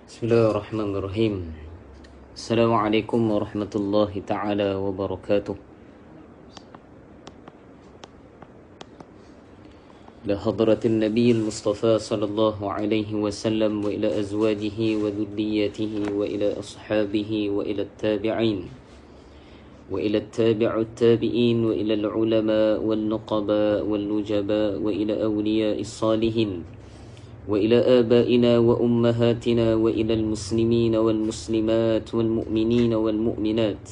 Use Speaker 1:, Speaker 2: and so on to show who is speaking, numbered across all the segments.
Speaker 1: Bismillahirrahmanirrahim. Assalamualaikum warahmatullahi ta'ala wabarakatuh. إلى حضرة النبي المصطفى صلى الله عليه وسلم وإلى أزواجه وذريته وإلى أصحابه وإلى التابعين وإلى التابع التابعين وإلى العلماء والنقباء والنجباء وإلى أولياء الصالحين وإلى آبائنا وأمهاتنا وإلى المسلمين والمسلمات والمؤمنين والمؤمنات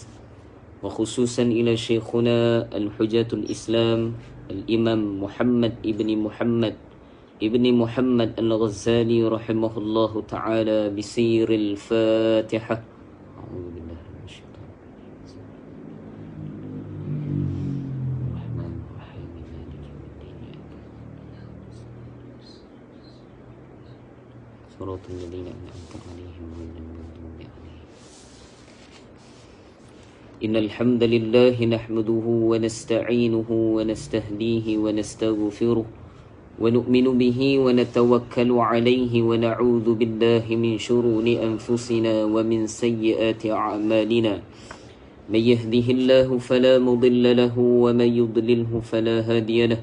Speaker 1: وخصوصا إلى شيخنا الحجة الإسلام الإمام محمد ابن محمد الغزالي رحمه الله تعالى بسير الفاتحة. أعوذ بالله من الشيطان الرحمن الرحيم مالك يوم الدين صراط الذين أنعمت عليهم غير المغضوب عليهم. إن الحمد لله نحمده ونستعينه ونستهديه ونستغفره ونؤمن به ونتوكل عليه ونعوذ بالله من شرور أنفسنا ومن سيئات أعمالنا. من يهده الله فلا مضل له ومن يضلله فلا هادي له.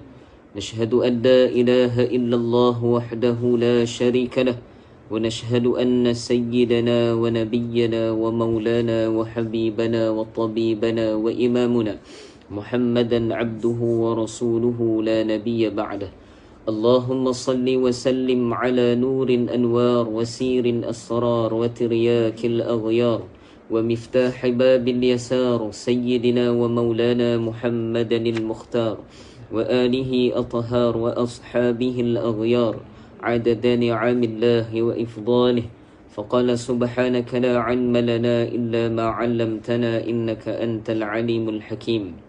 Speaker 1: نشهد أن لا إله إلا الله وحده لا شريك له ونشهد أن سيدنا ونبينا ومولانا وحبيبنا وطبيبنا وإمامنا محمدا عبده ورسوله لا نبي بعده. اللهم صل وسلم على نور الأنوار وسير الأسرار وترياك الأغيار ومفتاح باب اليسار سيدنا ومولانا محمدا المختار وآله أطهار وأصحابه الأغيار عدد نعم الله وإفضاله. فقال سبحانك لا علم لنا إلا ما علمتنا إنك أنت العليم الحكيم.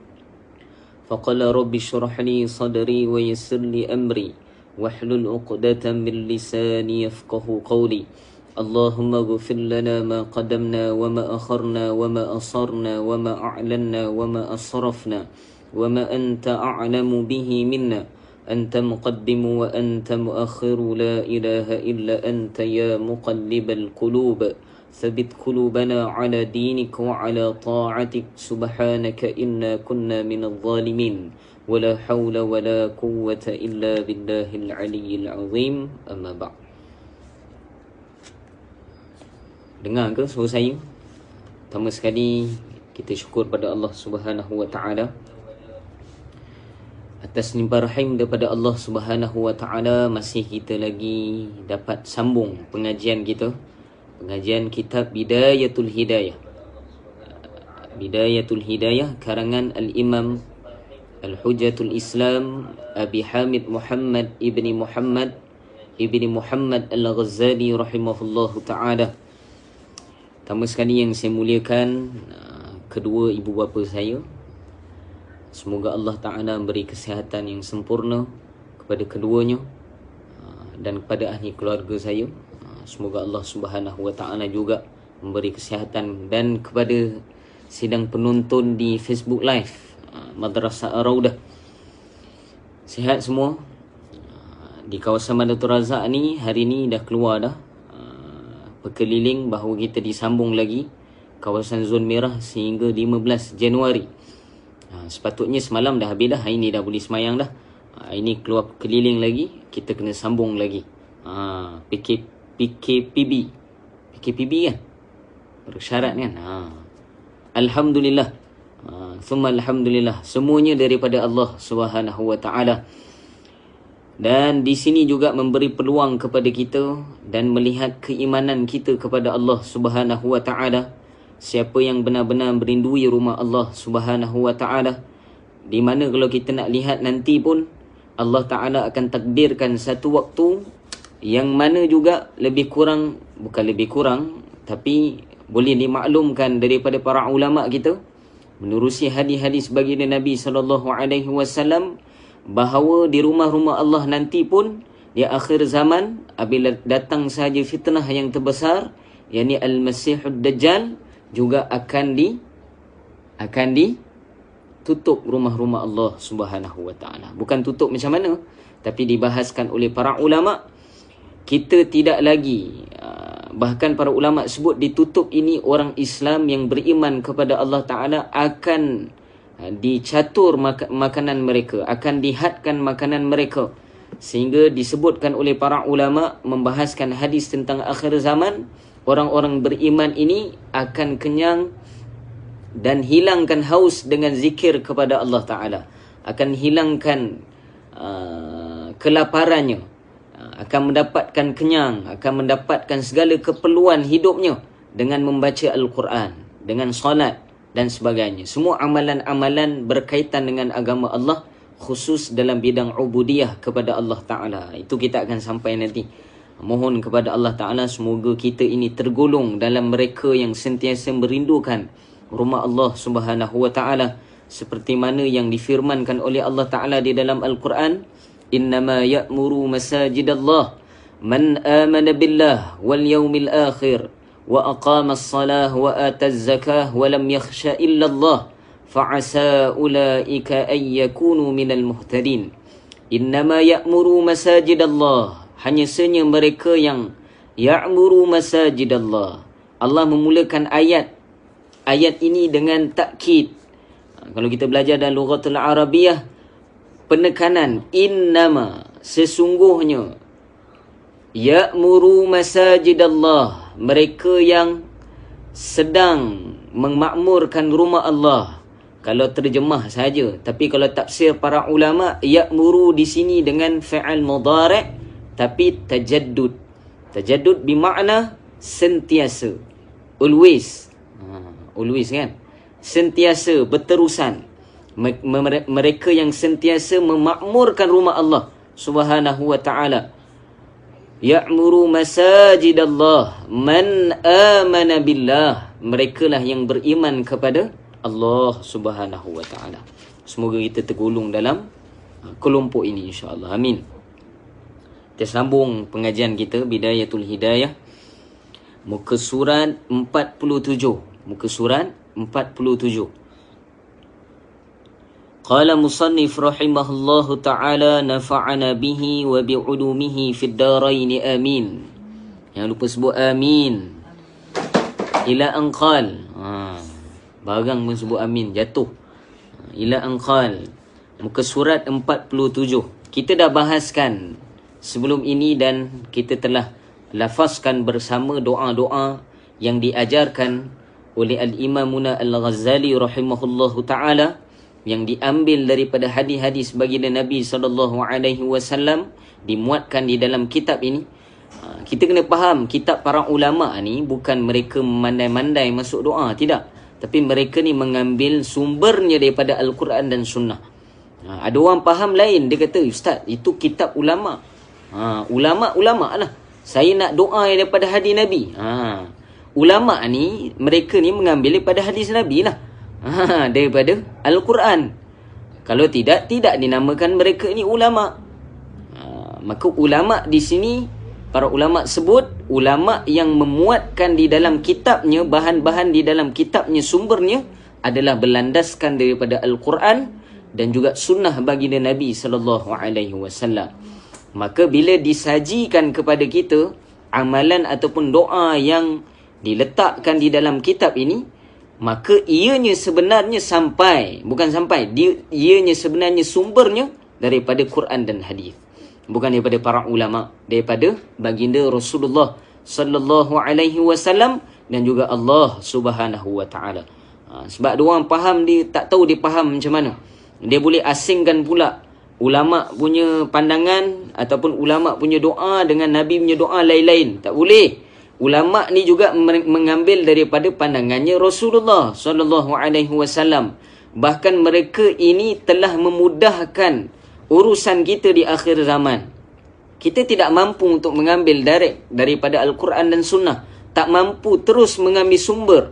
Speaker 1: فقال رب اشرح لي صدري ويسر لي أمري واحلل عقدة من لساني يفقه قولي. اللهم اغفر لنا ما قدمنا وما أخرنا وما أصرنا وما أعلنا وما أسرفنا وما أنت أعلم به منا. أنت مقدم وأنت مؤخر لا إله إلا أنت يا مقلب القلوب ثبت قلوبنا على دينك وعلى طاعتك. سبحانك إنا كنا من الظالمين ولا حول ولا قوة إلا بالله العلي العظيم. أما بعد. Dengar ke suara saya? Pertama sekali kita syukur pada Allah Subhanahu wa taala atas limpah rahim daripada Allah Subhanahu wa taala masih kita lagi dapat sambung pengajian kita, pengajian kitab Bidayatul Hidayah. Bidayatul Hidayah karangan Al-Imam Al-Hujjatul Islam Abi Hamid Muhammad ibni Muhammad Al-Ghazali rahimahullahu taala. Pertama sekali yang saya muliakan kedua ibu bapa saya. Semoga Allah Ta'ala memberi kesihatan yang sempurna kepada keduanya dan kepada ahli keluarga saya. Semoga Allah Subhanahu Wa Ta'ala juga memberi kesihatan, dan kepada sidang penonton di Facebook Live Madrasah Ar-Raudah. Sihat semua. Di kawasan Madatul Razak ni hari ni dah keluar dah berkeliling bahawa kita disambung lagi kawasan zon merah sehingga 15 Januari. Sepatutnya semalam dah habis dah, hari ni dah boleh semayang dah. Ini keluar keliling lagi, kita kena sambung lagi. PKPB kan, bersyarat kan. Alhamdulillah, summa alhamdulillah, semuanya daripada Allah Subhanahu wa taala. Dan di sini juga memberi peluang kepada kita dan melihat keimanan kita kepada Allah Subhanahu wa taala. Siapa yang benar-benar merindui rumah Allah Subhanahu wa taala, di mana kalau kita nak lihat nanti pun Allah Taala akan takdirkan satu waktu yang mana juga lebih kurang, bukan lebih kurang, tapi boleh dimaklumkan daripada para ulama kita menerusi hadis-hadis baginda Nabi sallallahu alaihi wasallam bahawa di rumah-rumah Allah nanti pun di akhir zaman apabila datang sahaja fitnah yang terbesar, yakni Al-Masihud Dajjal, juga akan ditutup rumah-rumah Allah Subhanahu wa taala. Bukan tutup macam mana, tapi dibahaskan oleh para ulama, kita tidak lagi Bahkan para ulama sebut ditutup ini orang Islam yang beriman kepada Allah Ta'ala akan dicatur makanan mereka, akan dihadkan makanan mereka. Sehingga disebutkan oleh para ulama membahaskan hadis tentang akhir zaman, orang-orang beriman ini akan kenyang dan hilangkan haus dengan zikir kepada Allah Ta'ala. Akan hilangkan kelaparannya, akan mendapatkan kenyang, akan mendapatkan segala keperluan hidupnya dengan membaca Al-Quran, dengan solat dan sebagainya. Semua amalan-amalan berkaitan dengan agama Allah, khusus dalam bidang ubudiyah kepada Allah Ta'ala. Itu kita akan sampai nanti. Mohon kepada Allah Ta'ala semoga kita ini tergolong dalam mereka yang sentiasa merindukan rumah Allah Subhanahu Wa Ta'ala, seperti mana yang difirmankan oleh Allah Ta'ala di dalam Al-Quran, innama ya'muru masajidallah man amana billah wal yawmil akhir wa aqama as-salah wa ata az-zakah wa lam yakhsha illa Allah fa'asa ulaika ay yakunu minal muhtadin. Innama ya'muru masajidallah, hanya saja mereka yang ya'muru masajidallah. Allah memulakan ayat ini dengan takkid. Kalau kita belajar dalam lughatul Arabiyah, penekanan innama, sesungguhnya, ya'muru masajidallah, mereka yang sedang memakmurkan rumah Allah. Kalau terjemah saja, tapi kalau tafsir para ulama, ya'muru di sini dengan fi'il mudhari' tapi tajaddud. Tajaddud bermakna sentiasa, always. Always kan? Sentiasa, berterusan. Mereka yang sentiasa memakmurkan rumah Allah Subhanahu Wa Ta'ala. Ya'muru masajidallah man amana billah, merekalah yang beriman kepada Allah Subhanahu Wa Ta'ala. Semoga kita tergolong dalam kelompok ini, insya-Allah. Amin. Kita sambung pengajian kita Bidayatul Hidayah, muka surat 47. Muka surat 47. Qala musannif rahimahullahu ta'ala nafa'ana bihi wa bi'ulumihi fid darain amin. Jangan lupa sebut amin. Ila anqal. Barang pun sebut amin, jatuh. Ila anqal. Muka surat 47. Kita dah bahaskan sebelum ini dan kita telah lafazkan bersama doa-doa yang diajarkan oleh Al-Imamuna Al-Ghazali rahimahullahu ta'ala, yang diambil daripada hadis-hadis baginda Nabi SAW, dimuatkan di dalam kitab ini. Kita kena faham, kitab para ulama ni bukan mereka mandai-mandai masuk doa, tidak. Tapi mereka ni mengambil sumbernya daripada Al-Quran dan Sunnah. Ada orang faham lain, dia kata, Ustaz, itu kitab ulama. Ulama lah. Saya nak doa daripada hadis Nabi. Ulama ni, mereka ni mengambil daripada hadis Nabi lah. Daripada Al-Quran. Kalau tidak dinamakan mereka ni ulama. Maka ulama di sini, para ulama sebut, ulama yang memuatkan di dalam kitabnya, bahan-bahan di dalam kitabnya, sumbernya adalah berlandaskan daripada Al-Quran dan juga sunnah baginda Nabi SAW. Maka bila disajikan kepada kita amalan ataupun doa yang diletakkan di dalam kitab ini, maka ianya sebenarnya ianya sebenarnya sumbernya daripada Quran dan hadis, bukan daripada para ulama, daripada baginda Rasulullah sallallahu alaihi wasallam dan juga Allah Subhanahu wa taala. Sebab dia orang faham, dia tak tahu dia faham macam mana. Dia boleh asingkan pula ulama punya pandangan ataupun ulama punya doa dengan Nabi punya doa lain-lain. Tak boleh. Ulama ni juga mengambil daripada pandangannya Rasulullah sallallahu alaihi wasallam. Bahkan mereka ini telah memudahkan urusan kita di akhir zaman. Kita tidak mampu untuk mengambil direct daripada Al-Quran dan Sunnah. Tak mampu terus mengambil sumber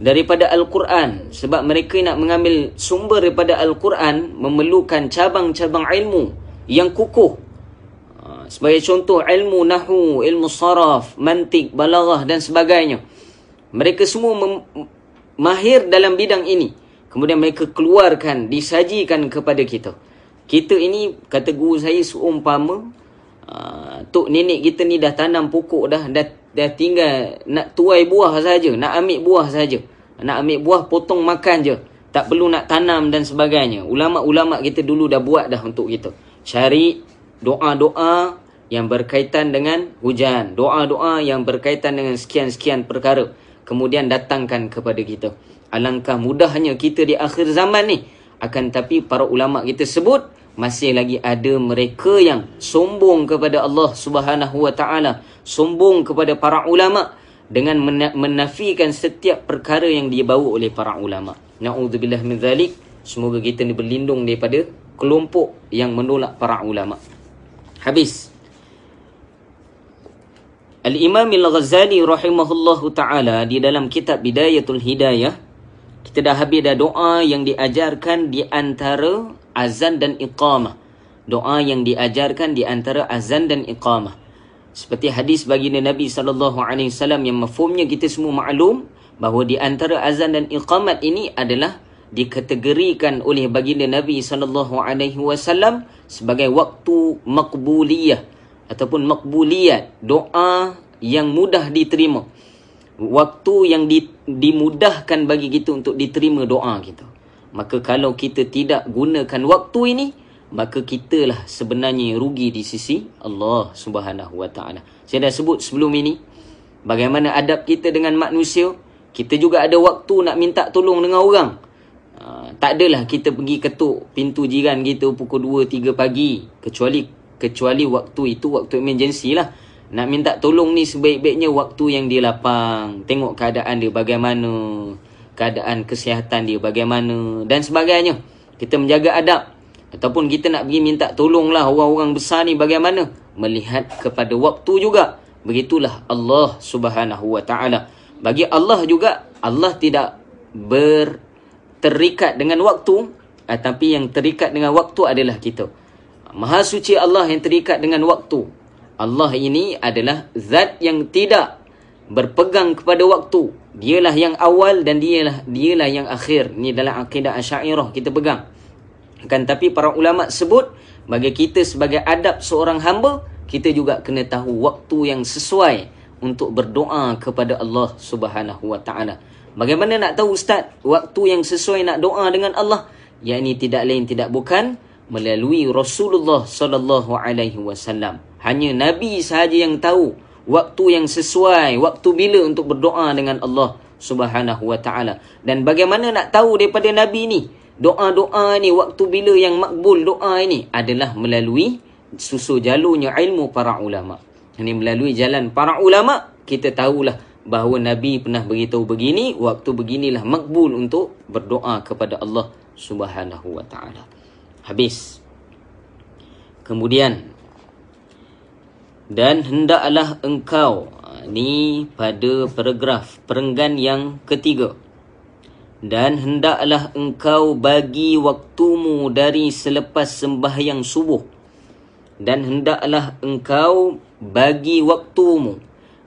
Speaker 1: daripada Al-Quran. Sebab mereka nak mengambil sumber daripada Al-Quran memerlukan cabang-cabang ilmu yang kukuh. Sebagai contoh, ilmu nahwu, ilmu saraf, mantik, balaghah dan sebagainya. Mereka semua mahir dalam bidang ini. Kemudian mereka keluarkan, disajikan kepada kita. Kita ini, kata guru saya, seumpama Tok nenek kita ni dah tanam pokok dah tinggal nak tuai buah saja, nak ambil buah saja. Nak ambil buah potong makan je. Tak perlu nak tanam dan sebagainya. Ulama-ulama kita dulu dah buat dah untuk kita. Cari doa-doa yang berkaitan dengan hujan, doa-doa yang berkaitan dengan sekian-sekian perkara, kemudian datangkan kepada kita. Alangkah mudahnya kita di akhir zaman ni. Akan tapi para ulama kita sebut masih lagi ada mereka yang sombong kepada Allah Subhanahu wa taala, sombong kepada para ulama dengan menafikan setiap perkara yang dibawa oleh para ulama. Na'udzubillah min zalik. Semoga kita ni berlindung daripada kelompok yang menolak para ulama. Habis. Al-Imam Al-Ghazali rahimahullahu ta'ala di dalam kitab Bidayatul Hidayah, kita dah habis dah doa yang diajarkan di antara azan dan iqamah. Doa yang diajarkan di antara azan dan iqamah. Seperti hadis baginda Nabi SAW yang mafhumnya kita semua maklum, bahawa di antara azan dan iqamat ini adalah dikategorikan oleh baginda Nabi SAW sebagai waktu maqbuliyah ataupun maqbuliyat, doa yang mudah diterima, waktu yang dimudahkan bagi kita untuk diterima doa kita. Maka kalau kita tidak gunakan waktu ini, maka kitalah sebenarnya rugi di sisi Allah Subhanahu wa taala. Saya dah sebut sebelum ini bagaimana adab kita dengan manusia. Kita juga ada waktu nak minta tolong dengan orang. Tak adalah kita pergi ketuk pintu jiran kita pukul 2-3 pagi. Kecuali waktu itu waktu emergency lah. Nak minta tolong ni sebaik-baiknya waktu yang dia lapang. Tengok keadaan dia bagaimana, keadaan kesihatan dia bagaimana dan sebagainya. Kita menjaga adab. Ataupun kita nak pergi minta tolong lah orang-orang besar ni bagaimana, melihat kepada waktu juga. Begitulah Allah Subhanahu wa ta'ala. Bagi Allah juga, Allah tidak terikat dengan waktu, tapi yang terikat dengan waktu adalah kita. Maha suci Allah yang terikat dengan waktu. Allah ini adalah zat yang tidak berpegang kepada waktu. Dialah yang awal dan dialah yang akhir. Ini dalam akidah Asy'ariyah kita pegang. Kan tapi para ulama sebut bagi kita sebagai adab seorang hamba, kita juga kena tahu waktu yang sesuai untuk berdoa kepada Allah Subhanahu wa taala. Bagaimana nak tahu ustaz waktu yang sesuai nak doa dengan Allah? Yakni tidak lain tidak bukan melalui Rasulullah sallallahu alaihi wasallam. Hanya Nabi sahaja yang tahu waktu yang sesuai, waktu bila untuk berdoa dengan Allah Subhanahu wa taala. Dan bagaimana nak tahu daripada Nabi ni doa-doa ni waktu bila yang makbul doa ini adalah melalui susu jalurnya ilmu para ulama. Ini melalui jalan para ulama kita tahulah bahawa Nabi pernah beritahu begini, waktu beginilah makbul untuk berdoa kepada Allah Subhanahu wa taala. Habis. Kemudian dan hendaklah engkau, ni pada paragraf perenggan yang ketiga. Dan hendaklah engkau bagi waktumu dari selepas sembahyang subuh. Dan hendaklah engkau bagi waktumu.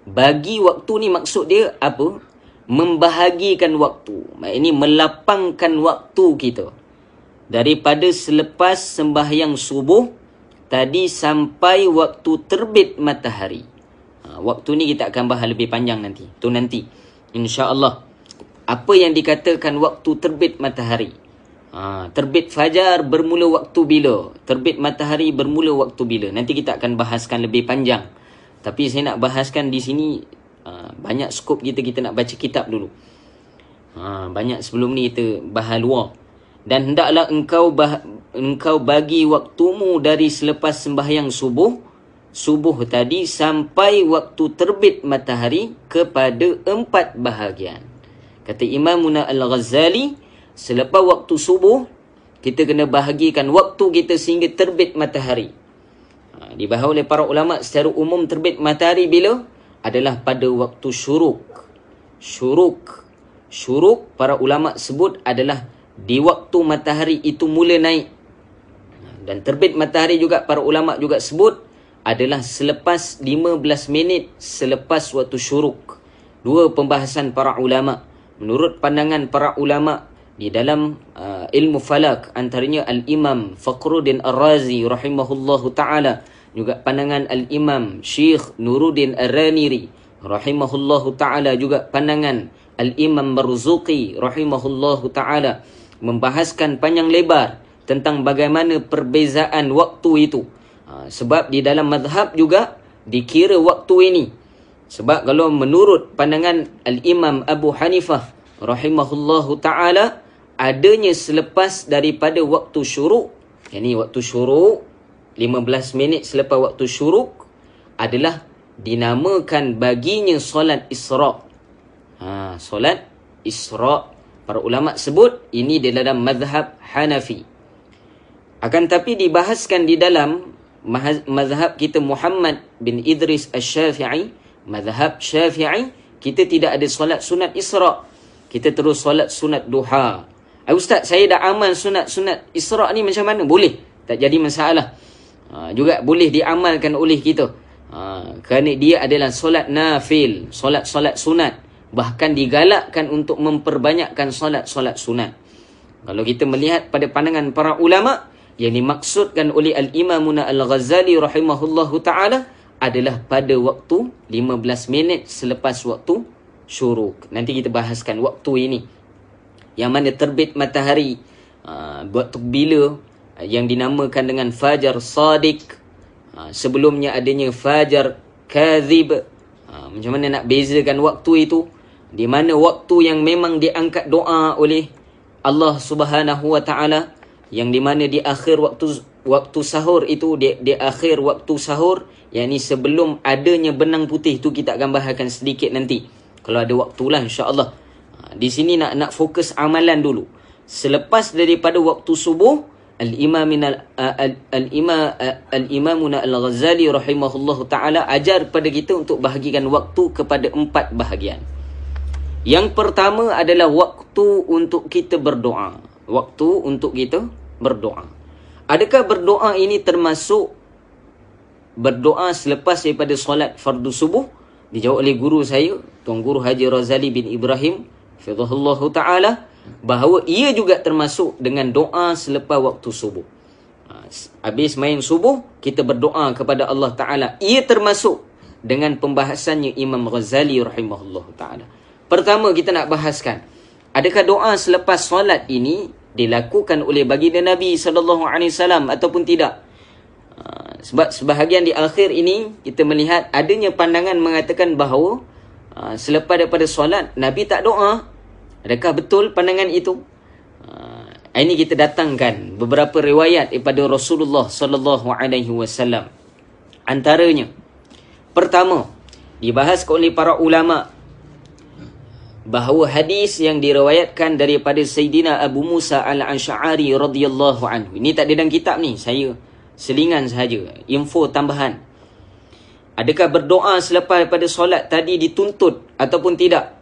Speaker 1: Bagi waktu ni maksud dia apa? Membahagikan waktu. Ini melapangkan waktu kita. Daripada selepas sembahyang subuh tadi sampai waktu terbit matahari. Waktu ni kita akan bahas lebih panjang nanti. Tu nanti. InsyaAllah. Apa yang dikatakan waktu terbit matahari? Terbit fajar bermula waktu bila? Terbit matahari bermula waktu bila? Nanti kita akan bahaskan lebih panjang. Tapi saya nak bahaskan di sini banyak skop kita nak baca kitab dulu. Banyak sebelum ni kita bahas luar. Dan hendaklah engkau bagi waktumu dari selepas sembahyang subuh tadi sampai waktu terbit matahari kepada 4 bahagian. Kata Imamuna Al-Ghazali, selepas waktu subuh, kita kena bahagikan waktu kita sehingga terbit matahari. Dibahas oleh para ulama secara umum terbit matahari bila? Adalah pada waktu syuruk. Syuruk para ulama sebut adalah di waktu matahari itu mula naik. Dan terbit matahari juga para ulama juga sebut adalah selepas 15 minit selepas waktu syuruk. Dua pembahasan para ulama. Menurut pandangan para ulama di dalam ilmu falak, antaranya Al-Imam Fakhruddin Ar-Razi rahimahullahu ta'ala, juga pandangan Al-Imam Syekh Nuruddin Ar-Raniri rahimahullahu ta'ala, juga pandangan Al-Imam Marzuqi rahimahullahu ta'ala, membahaskan panjang lebar tentang bagaimana perbezaan waktu itu. Sebab di dalam mazhab juga dikira waktu ini. Sebab kalau menurut pandangan Al-Imam Abu Hanifah rahimahullahu ta'ala, adanya selepas daripada waktu syuruk, yakni waktu syuruk 15 minit selepas waktu syuruk adalah dinamakan baginya solat Isra'. Solat Isra', para ulama sebut ini di dalam mazhab Hanafi. Akan tapi dibahaskan di dalam mazhab kita Muhammad bin Idris Asy-Syafi'i, mazhab Syafi'i, kita tidak ada solat sunat Isra'. Kita terus solat sunat duha. Ustaz, saya dah amal sunat Isra' ni macam mana? Boleh, tak jadi masalah. Juga boleh diamalkan oleh kita. Kerana dia adalah solat nafil, solat sunat. Bahkan digalakkan untuk memperbanyakkan solat sunat. Kalau kita melihat pada pandangan para ulama, yang dimaksudkan oleh Al-Imamuna Al-Ghazali rahimahullahu ta'ala adalah pada waktu 15 minit selepas waktu syuruk. Nanti kita bahaskan waktu ini, yang mana terbit matahari, waktu bila yang dinamakan dengan fajar sadiq. Sebelumnya adanya fajar kadhib. Macam mana nak bezakan waktu itu? Di mana waktu yang memang diangkat doa oleh Allah Subhanahu wa ta'ala, yang di mana di akhir waktu sahur itu, di akhir waktu sahur, yakni sebelum adanya benang putih, tu kita akan bahaskan sedikit nanti kalau ada waktulah, insya-Allah. Di sini nak fokus amalan dulu. Selepas daripada waktu subuh, Al-Imamuna Al-Ghazali rahimahullahu ta'ala ajar pada kita untuk bahagikan waktu kepada 4 bahagian. Yang pertama adalah waktu untuk kita berdoa. Waktu untuk kita berdoa. Adakah berdoa ini termasuk berdoa selepas daripada solat fardu subuh? Dijawab oleh guru saya, Tuan Guru Haji Razali bin Ibrahim hafizahullahu ta'ala, bahawa ia juga termasuk dengan doa selepas waktu subuh. Habis main subuh, kita berdoa kepada Allah Ta'ala. Ia termasuk dengan pembahasannya Imam Ghazali rahimahullahu ta'ala. Pertama kita nak bahaskan, adakah doa selepas solat ini dilakukan oleh baginda Nabi SAW ataupun tidak? Sebab sebahagian di akhir ini kita melihat adanya pandangan mengatakan bahawa selepas daripada solat Nabi tak doa. Adakah betul pandangan itu? Ini kita datangkan beberapa riwayat daripada Rasulullah SAW. Antaranya, pertama, dibahas oleh para ulama bahawa hadis yang diriwayatkan daripada Sayyidina Abu Musa Al-Asy'ari radhiyallahu anhu. Ini tak ada dalam kitab ni, saya selingan sahaja, info tambahan. Adakah berdoa selepas daripada solat tadi dituntut ataupun tidak?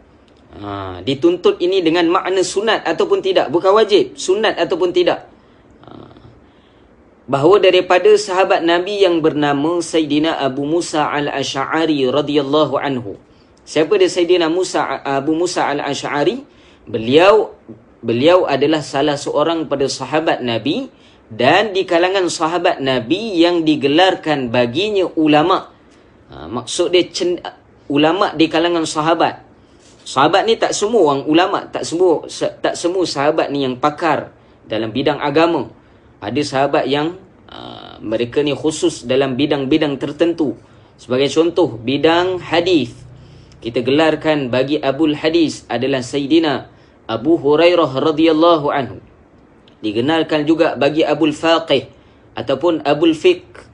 Speaker 1: Dituntut ini dengan makna sunat ataupun tidak? Bukan wajib, sunat ataupun tidak? Bahawa daripada sahabat Nabi yang bernama Sayyidina Abu Musa Al-Asy'ari radhiyallahu anhu. Siapa dia Sayyidina Abu Musa Al-Asy'ari? Beliau adalah salah seorang pada sahabat Nabi, dan di kalangan sahabat Nabi yang digelarkan baginya ulama. Maksud dia ulama di kalangan sahabat. Sahabat ni tak semua orang ulama, tak semua sahabat ni yang pakar dalam bidang agama. Ada sahabat yang mereka ni khusus dalam bidang-bidang tertentu. Sebagai contoh, bidang hadis. Kita gelarkan bagi Abul Hadis adalah Sayyidina Abu Hurairah radhiyallahu anhu. Dikenalkan juga bagi Abul Faqih ataupun Abul Fiqh,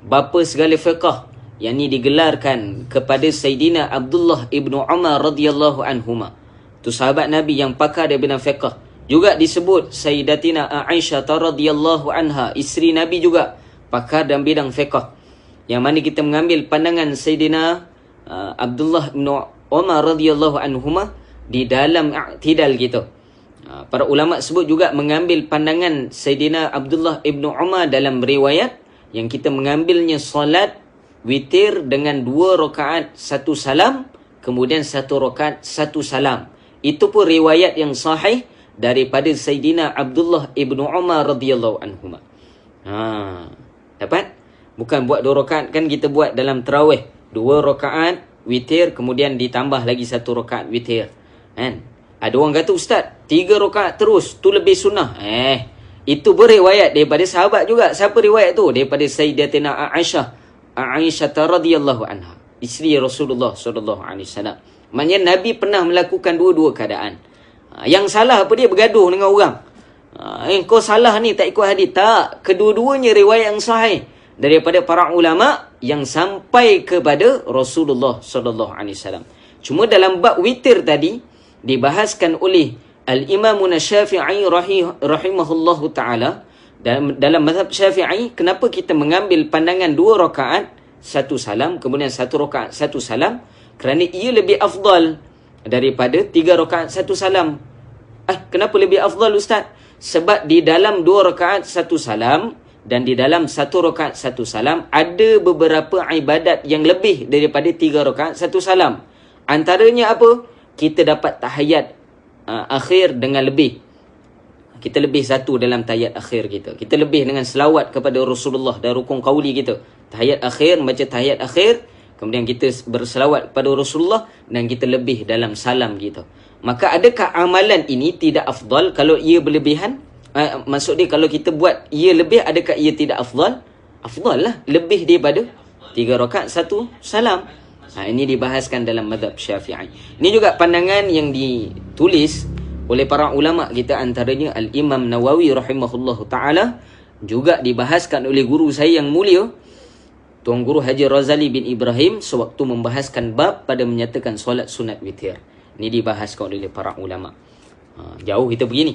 Speaker 1: bapa segala fiqh, yang ini digelarkan kepada Sayyidina Abdullah ibnu Umar radhiyallahu anhuma. Itu sahabat Nabi yang pakar di bidang fiqh. Juga disebut Sayyidatina Aisyah radhiyallahu anha, isteri Nabi juga pakar dalam bidang fiqh. Yang mana kita mengambil pandangan Sayyidina Abdullah ibn Umar radhiyallahu anhuma di dalam i'tidal kita. Para ulama sebut juga mengambil pandangan Sayyidina Abdullah ibn Umar dalam riwayat yang kita mengambilnya solat witir dengan 2 rakaat 1 salam, kemudian 1 rakaat 1 salam. Itu pun riwayat yang sahih daripada Sayyidina Abdullah ibn Umar radhiyallahu anhuma. Dapat? Bukan buat 2 rakaat, kan kita buat dalam tarawih 2 rakaat witir, kemudian ditambah lagi 1 rakaat witir. Kan? Ada orang kata, Ustaz, 3 rakaat terus, tu lebih sunnah. Itu beriwayat daripada sahabat juga. Siapa riwayat tu? Daripada Sayyidatina Aisyah radhiyallahu anha, isteri Rasulullah sallallahu alaihi wasallam. Maknanya Nabi pernah melakukan dua-dua keadaan. Yang salah apa, dia bergaduh dengan orang. Kau salah ni, tak ikut hadis. Tak, kedua-duanya riwayat yang sahih daripada para ulama yang sampai kepada Rasulullah sallallahu alaihi wasallam. Cuma dalam bab witir tadi dibahaskan oleh Al-Imam Syafi'i rahimahullahu taala, dalam mazhab Syafi'i, kenapa kita mengambil pandangan 2 rakaat 1 salam, kemudian 1 rakaat 1 salam? Kerana ia lebih afdal daripada 3 rakaat 1 salam. Kenapa lebih afdal, Ustaz? Sebab di dalam 2 rakaat 1 salam dan di dalam 1 rakaat 1 salam ada beberapa ibadat yang lebih daripada 3 rakaat 1 salam. Antaranya apa? Kita dapat tahiyat akhir dengan lebih. Kita lebih 1 dalam tahiyat akhir kita. Kita lebih dengan selawat kepada Rasulullah dan rukun qauli kita. Tahiyat akhir, baca tahiyat akhir, kemudian kita berselawat kepada Rasulullah, dan kita lebih dalam salam kita. Maka adakah amalan ini tidak afdal kalau ia berlebihan? Maksud dia, kalau kita buat ia lebih, adakah ia tidak afdal? Afdal lah, lebih daripada 3 rakaat 1 salam. Ini dibahaskan dalam mazhab Syafi'i. Ini juga pandangan yang ditulis oleh para ulama kita, antaranya Al-Imam Nawawi rahimahullahu ta'ala. Juga dibahaskan oleh guru saya yang mulia, Tuan Guru Haji Razali bin Ibrahim, sewaktu membahaskan bab pada menyatakan solat sunat witir. Ini dibahaskan oleh para ulama. Jauh kita begini.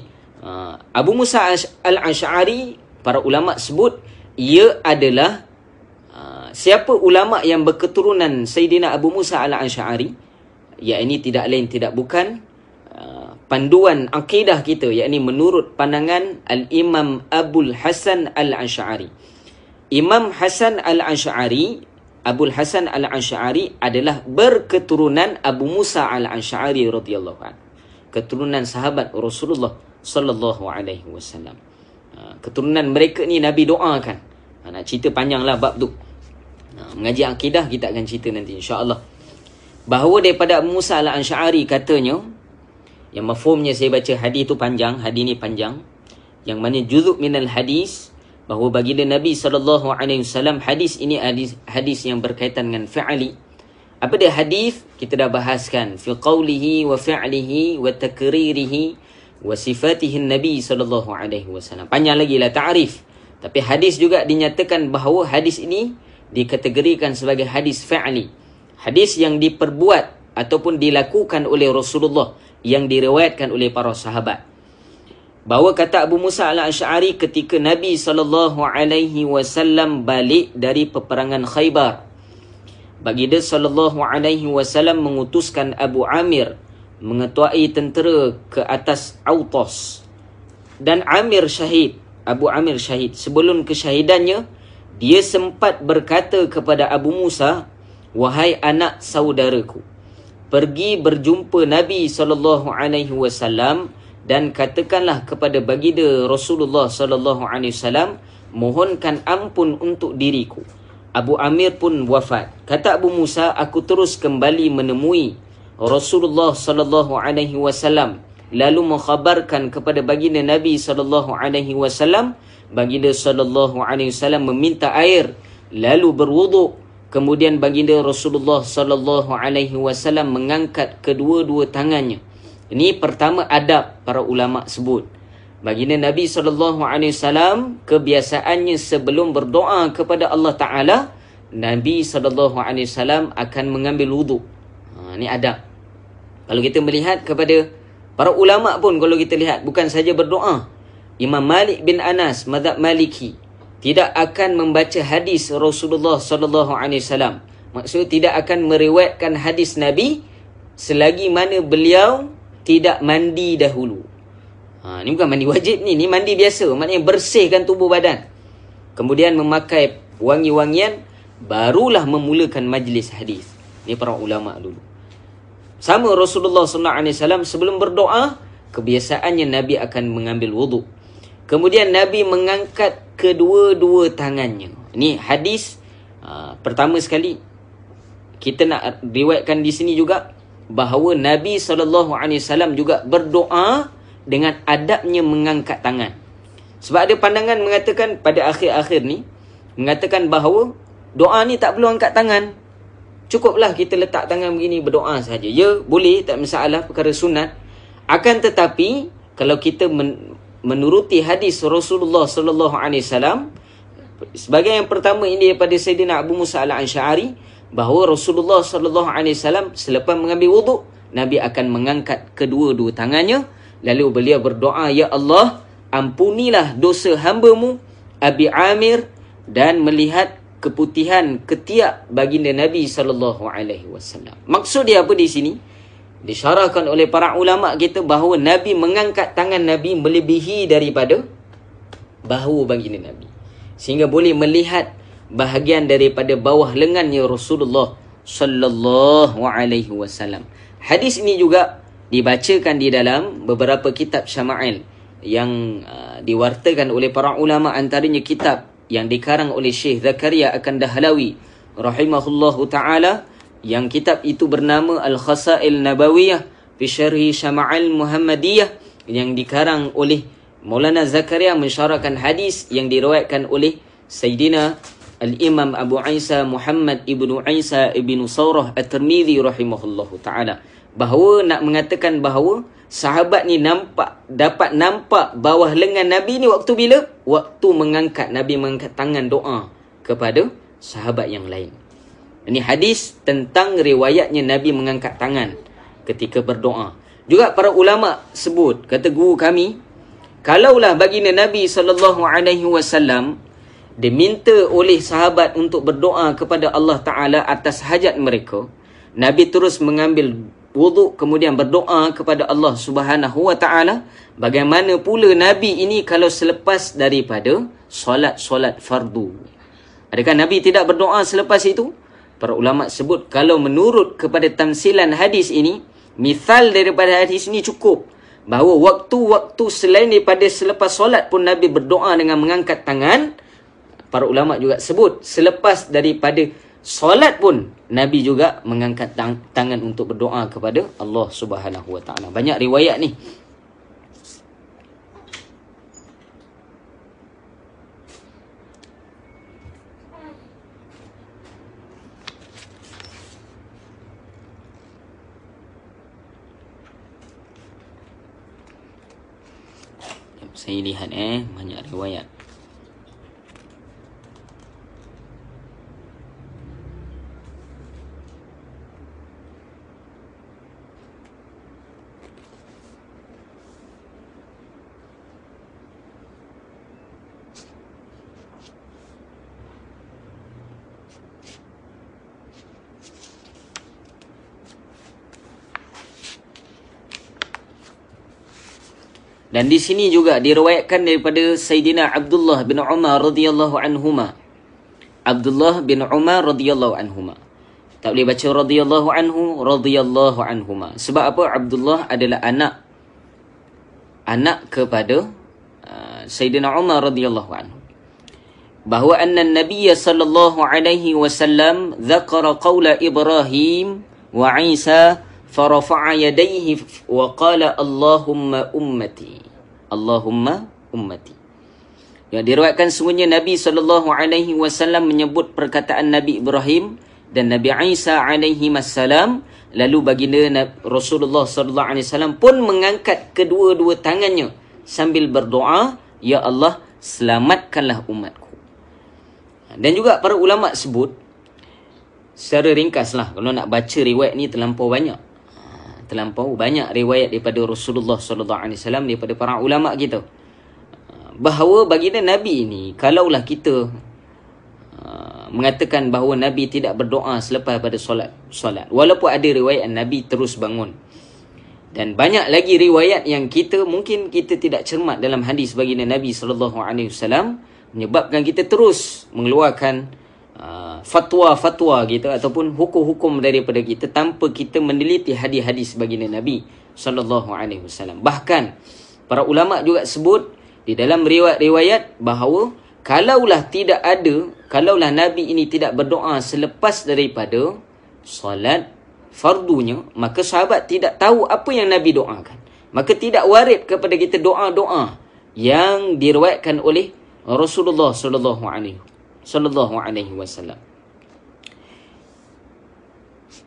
Speaker 1: Abu Musa al-Ash'ari, para ulama sebut ia adalah siapa ulama yang berketurunan Sayyidina Abu Musa al-Ash'ari, yakni tidak lain tidak bukan panduan akidah kita, yakni menurut pandangan Al-Imam Abul Hasan al-Ash'ari. Imam Hasan al-Ash'ari, Abul Hasan al-Ash'ari adalah berketurunan Abu Musa al-Ash'ari radhiyallahu anhu, keturunan sahabat Rasulullah sallallahu alaihi wasallam. Keturunan mereka ni Nabi doakan. Nak cerita panjanglah bab tu. Mengaji akidah kita akan cerita nanti insya-Allah. Bahawa daripada Abu Musa al-Ash'ari katanya, yang mafhumnya saya baca hadis tu panjang, hadis ni panjang, yang mana juzuk minal hadis, bahawa baginda Nabi sallallahu alaihi wasallam, hadis ini hadis yang berkaitan dengan fi'li. Apa dia hadis? Kita dah bahaskan fi qawlihi wa fi'lihi wa takririhi wa sifatihi Nabi sallallahu alaihi wasallam. Panjang lagi lah ta'rif. Tapi hadis juga dinyatakan bahawa hadis ini dikategorikan sebagai hadis fi'li. Hadis yang diperbuat ataupun dilakukan oleh Rasulullah, yang diriwayatkan oleh para sahabat. Bahawa kata Abu Musa al-Ash'ari, ketika Nabi SAW balik dari peperangan Khaybar, baginda SAW mengutuskan Abu Amir mengetuai tentera ke atas Autos, dan Amir syahid. Abu Amir syahid. Sebelum kesyahidannya, dia sempat berkata kepada Abu Musa, "Wahai anak saudaraku, pergi berjumpa Nabi SAW dan katakanlah kepada baginda Rasulullah SAW, mohonkan ampun untuk diriku." Abu Amir pun wafat. Kata Abu Musa, aku terus kembali menemui Rasulullah SAW, lalu mengkhabarkan kepada baginda Nabi SAW. Baginda SAW meminta air, lalu berwuduk. Kemudian baginda Rasulullah SAW mengangkat kedua-dua tangannya. Ini pertama adab para ulama sebut. Baginda Nabi SAW kebiasaannya sebelum berdoa kepada Allah Ta'ala, Nabi SAW akan mengambil wuduk. Ini adab. Kalau kita melihat kepada para ulama pun, kalau kita lihat, bukan saja berdoa. Imam Malik bin Anas, mazhab Maliki, tidak akan membaca hadis Rasulullah SAW. Maksud tidak akan meriwayatkan hadis Nabi selagi mana beliau tidak mandi dahulu. Ini bukan mandi wajib ni mandi biasa. Maknanya bersihkan tubuh badan. Kemudian memakai wangi-wangian, barulah memulakan majlis hadis. Ini para ulama dulu. Sama Rasulullah SAW sebelum berdoa, kebiasaannya Nabi akan mengambil wuduk. Kemudian Nabi mengangkat kedua-dua tangannya. Ini hadis pertama sekali kita nak riwayatkan di sini juga bahawa Nabi SAW juga berdoa dengan adabnya mengangkat tangan. Sebab ada pandangan mengatakan pada akhir-akhir ni, mengatakan bahawa doa ni tak perlu angkat tangan. Cukuplah kita letak tangan begini berdoa saja. Ya, boleh, tak masalah, perkara sunat. Akan tetapi kalau kita menuruti hadis Rasulullah SAW, sebagai yang pertama ini daripada Sayyidina Abu Musa al-Asy'ari, bahawa Rasulullah SAW selepas mengambil wuduk, Nabi akan mengangkat kedua-dua tangannya, lalu beliau berdoa, Ya Allah, ampunilah dosa hamba-Mu Abi Amir, dan melihat keputihan ketiak baginda Nabi SAW. Maksud dia apa di sini? Disyarahkan oleh para ulama kita bahawa Nabi mengangkat tangan Nabi melebihi daripada bahu baginda Nabi, sehingga boleh melihat bahagian daripada bawah lengannya Rasulullah sallallahu alaihi wasallam. Hadis ini juga dibacakan di dalam beberapa kitab syama'il yang diwartakan oleh para ulama, antaranya kitab yang dikarang oleh Syekh Zakaria Akan-Dahlawi rahimahullahu taala, yang kitab itu bernama Al-Khasail Nabawiyah fi Syarhi Syama'il Muhammadiyah, yang dikarang oleh Maulana Zakaria mensyarahkan hadis yang diriwayatkan oleh Sayyidina Al-Imam Abu Isa Muhammad ibnu Isa ibnu Saurah At-Tirmidzi rahimahullahu ta'ala, bahawa nak mengatakan bahawa sahabat ni dapat nampak bawah lengan Nabi ni waktu bila? Waktu Nabi mengangkat tangan doa kepada sahabat yang lain. Ini hadis tentang riwayatnya Nabi mengangkat tangan ketika berdoa. Juga para ulama sebut, kata guru kami, kalaulah baginda Nabi SAW diminta oleh sahabat untuk berdoa kepada Allah Ta'ala atas hajat mereka, Nabi terus mengambil wuduk kemudian berdoa kepada Allah Subhanahu Wa Ta'ala. Bagaimana pula Nabi ini kalau selepas daripada solat fardu? Adakah Nabi tidak berdoa selepas itu? Para ulama sebut kalau menurut kepada tamsilan hadis ini, misal daripada hadis ini cukup, bahawa waktu-waktu selain daripada selepas solat pun Nabi berdoa dengan mengangkat tangan. Para ulama juga sebut selepas daripada solat pun Nabi juga mengangkat tangan untuk berdoa kepada Allah Subhanahu Wa Ta'ala. Banyak riwayat ni. Saya lihat banyak riwayat. Dan di sini juga diriwayatkan daripada Sayyidina Abdullah bin Umar radhiyallahu anhuma. Abdullah bin Umar radhiyallahu anhuma. Tak boleh baca radhiyallahu anhu, radhiyallahu anhuma. Sebab apa? Abdullah adalah anak kepada Sayyidina Umar radhiyallahu anhu. Bahawa anna Nabi sallallahu alaihi wasallam dzakara qaula Ibrahim wa Isa farafa'a yadayhi wa qala Allahumma ummati. Allahumma ummati. Yang diriwayatkan sungguhnya Nabi SAW menyebut perkataan Nabi Ibrahim dan Nabi Isa alaihi wassalam, lalu baginda Rasulullah SAW pun mengangkat kedua-dua tangannya sambil berdoa, Ya Allah, selamatkanlah umatku. Dan juga para ulama sebut secara ringkaslah, kalau nak baca riwayat ni terlampau banyak riwayat daripada Rasulullah SAW, daripada para ulama kita, bahawa baginda Nabi ini, kalaulah kita mengatakan bahawa Nabi tidak berdoa selepas pada solat, walaupun ada riwayat Nabi terus bangun, dan banyak lagi riwayat yang mungkin kita tidak cermat dalam hadis baginda Nabi SAW, menyebabkan kita terus mengeluarkan fatwa-fatwa kita ataupun hukum-hukum daripada kita tanpa kita meneliti hadis-hadis baginda Nabi SAW. Bahkan para ulama juga sebut di dalam riwayat-riwayat bahawa kalaulah Nabi ini tidak berdoa selepas daripada solat fardunya, maka sahabat tidak tahu apa yang Nabi doakan. Maka tidak warid kepada kita doa-doa yang diriwayatkan oleh Rasulullah sallallahu alaihi wasallam.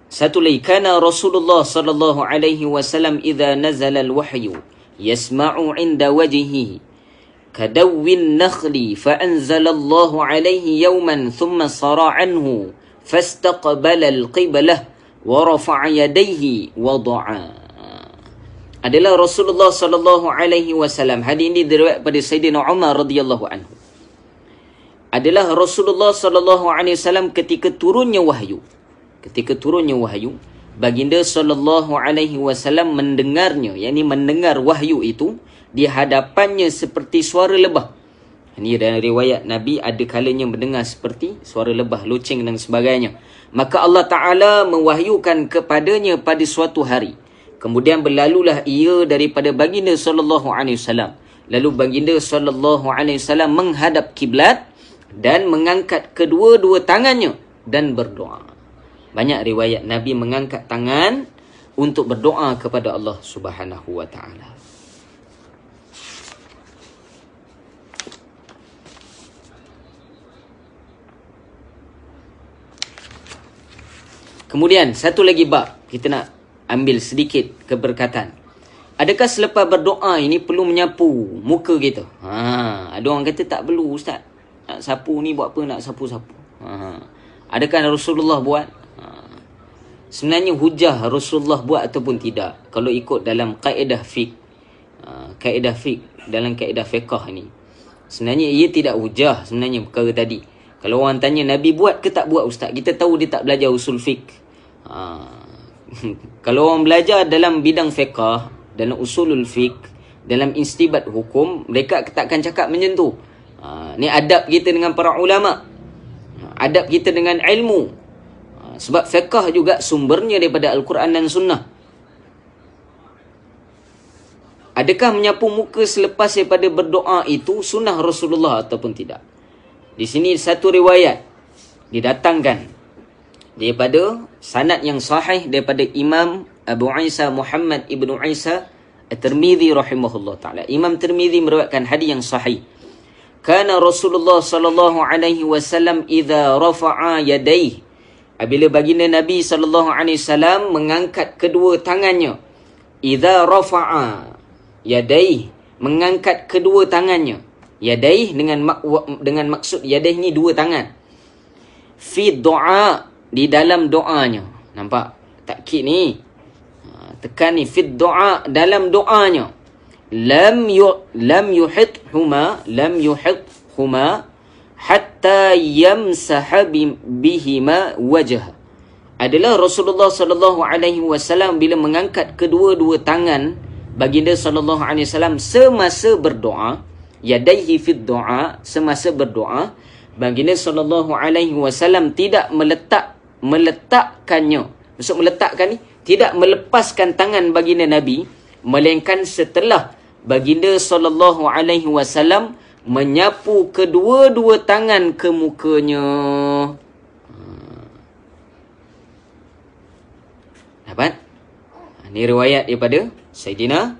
Speaker 1: Satu lagi, kana Rasulullah sallallahu alaihi wasallam idza nazala al-wahyu yasma'u 'inda wajhihi kadawwin nakhli fa anzala Allah alaihi yawman thumma sara anhu fastaqbala al-qiblah wa rafa'a yadayhi wa da'a. Adalah Rasulullah sallallahu alaihi wasallam. Hadis ini diriwayatkan pada Sayyidina Umar radhiyallahu anhu. Adalah Rasulullah sallallahu alaihi wasallam ketika turunnya wahyu. Baginda sallallahu alaihi wasallam mendengarnya, yakni mendengar wahyu itu di hadapannya seperti suara lebah. Ini dalam riwayat Nabi ada kalanya mendengar seperti suara lebah, loceng dan sebagainya. Maka Allah Ta'ala mewahyukan kepadanya pada suatu hari. Kemudian berlalulah ia daripada baginda sallallahu alaihi wasallam. Lalu baginda sallallahu alaihi wasallam menghadap kiblat dan mengangkat kedua-dua tangannya dan berdoa. Banyak riwayat Nabi mengangkat tangan untuk berdoa kepada Allah Subhanahu wa taala. Kemudian satu lagi bab kita nak ambil sedikit keberkatan. Adakah selepas berdoa ini perlu menyapu muka kita? Ada orang kata tak perlu ustaz. Nak sapu ni buat apa nak sapu-sapu? Adakah Rasulullah buat? Sebenarnya hujah Rasulullah buat ataupun tidak. Kalau ikut dalam kaedah fiqh. Dalam kaedah fiqh ni. Sebenarnya ia tidak hujah sebenarnya perkara tadi. Kalau orang tanya Nabi buat ke tak buat ustaz? Kita tahu dia tak belajar usul fiqh. Kalau orang belajar dalam bidang fiqh, dalam usulul fiqh, dalam istibat hukum, mereka takkan cakap macam tu. Ni adab kita dengan para ulama, adab kita dengan ilmu. Sebab fiqh juga sumbernya daripada Al-Quran dan Sunnah. Adakah menyapu muka selepas daripada berdoa itu sunnah Rasulullah ataupun tidak? Di sini satu riwayat didatangkan daripada sanad yang sahih daripada Imam Abu Isa Muhammad ibnu Isa At-Tirmidzi rahimahullah ta'ala. Imam Tirmidzi meriwayatkan hadis yang sahih. Kana Rasulullah sallallahu alaihi wasallam idza rafa'a yadayhi. Apabila baginda Nabi sallallahu alaihi wasallam mengangkat kedua tangannya. Idza rafa'a yadayhi, mengangkat kedua tangannya. Yadayhi dengan maksud yadayhi ni dua tangan. Fi du'a, di dalam doanya. Nampak takkid ni? Tekan ni, fit doa, dalam doanya. Lam yuhithuma hatta yamsaha bihima wajah. Adalah Rasulullah sallallahu alaihi wasallam bila mengangkat kedua-dua tangan baginda sallallahu alaihi wasallam semasa berdoa, yadaihi fit doa, semasa berdoa, baginda sallallahu alaihi wasallam tidak meletakkannya. Maksud meletakkan ni, tidak melepaskan tangan baginda Nabi, melainkan setelah baginda sallallahu alaihi wasallam menyapu kedua-dua tangan ke mukanya. Dapat? Ini riwayat daripada Sayyidina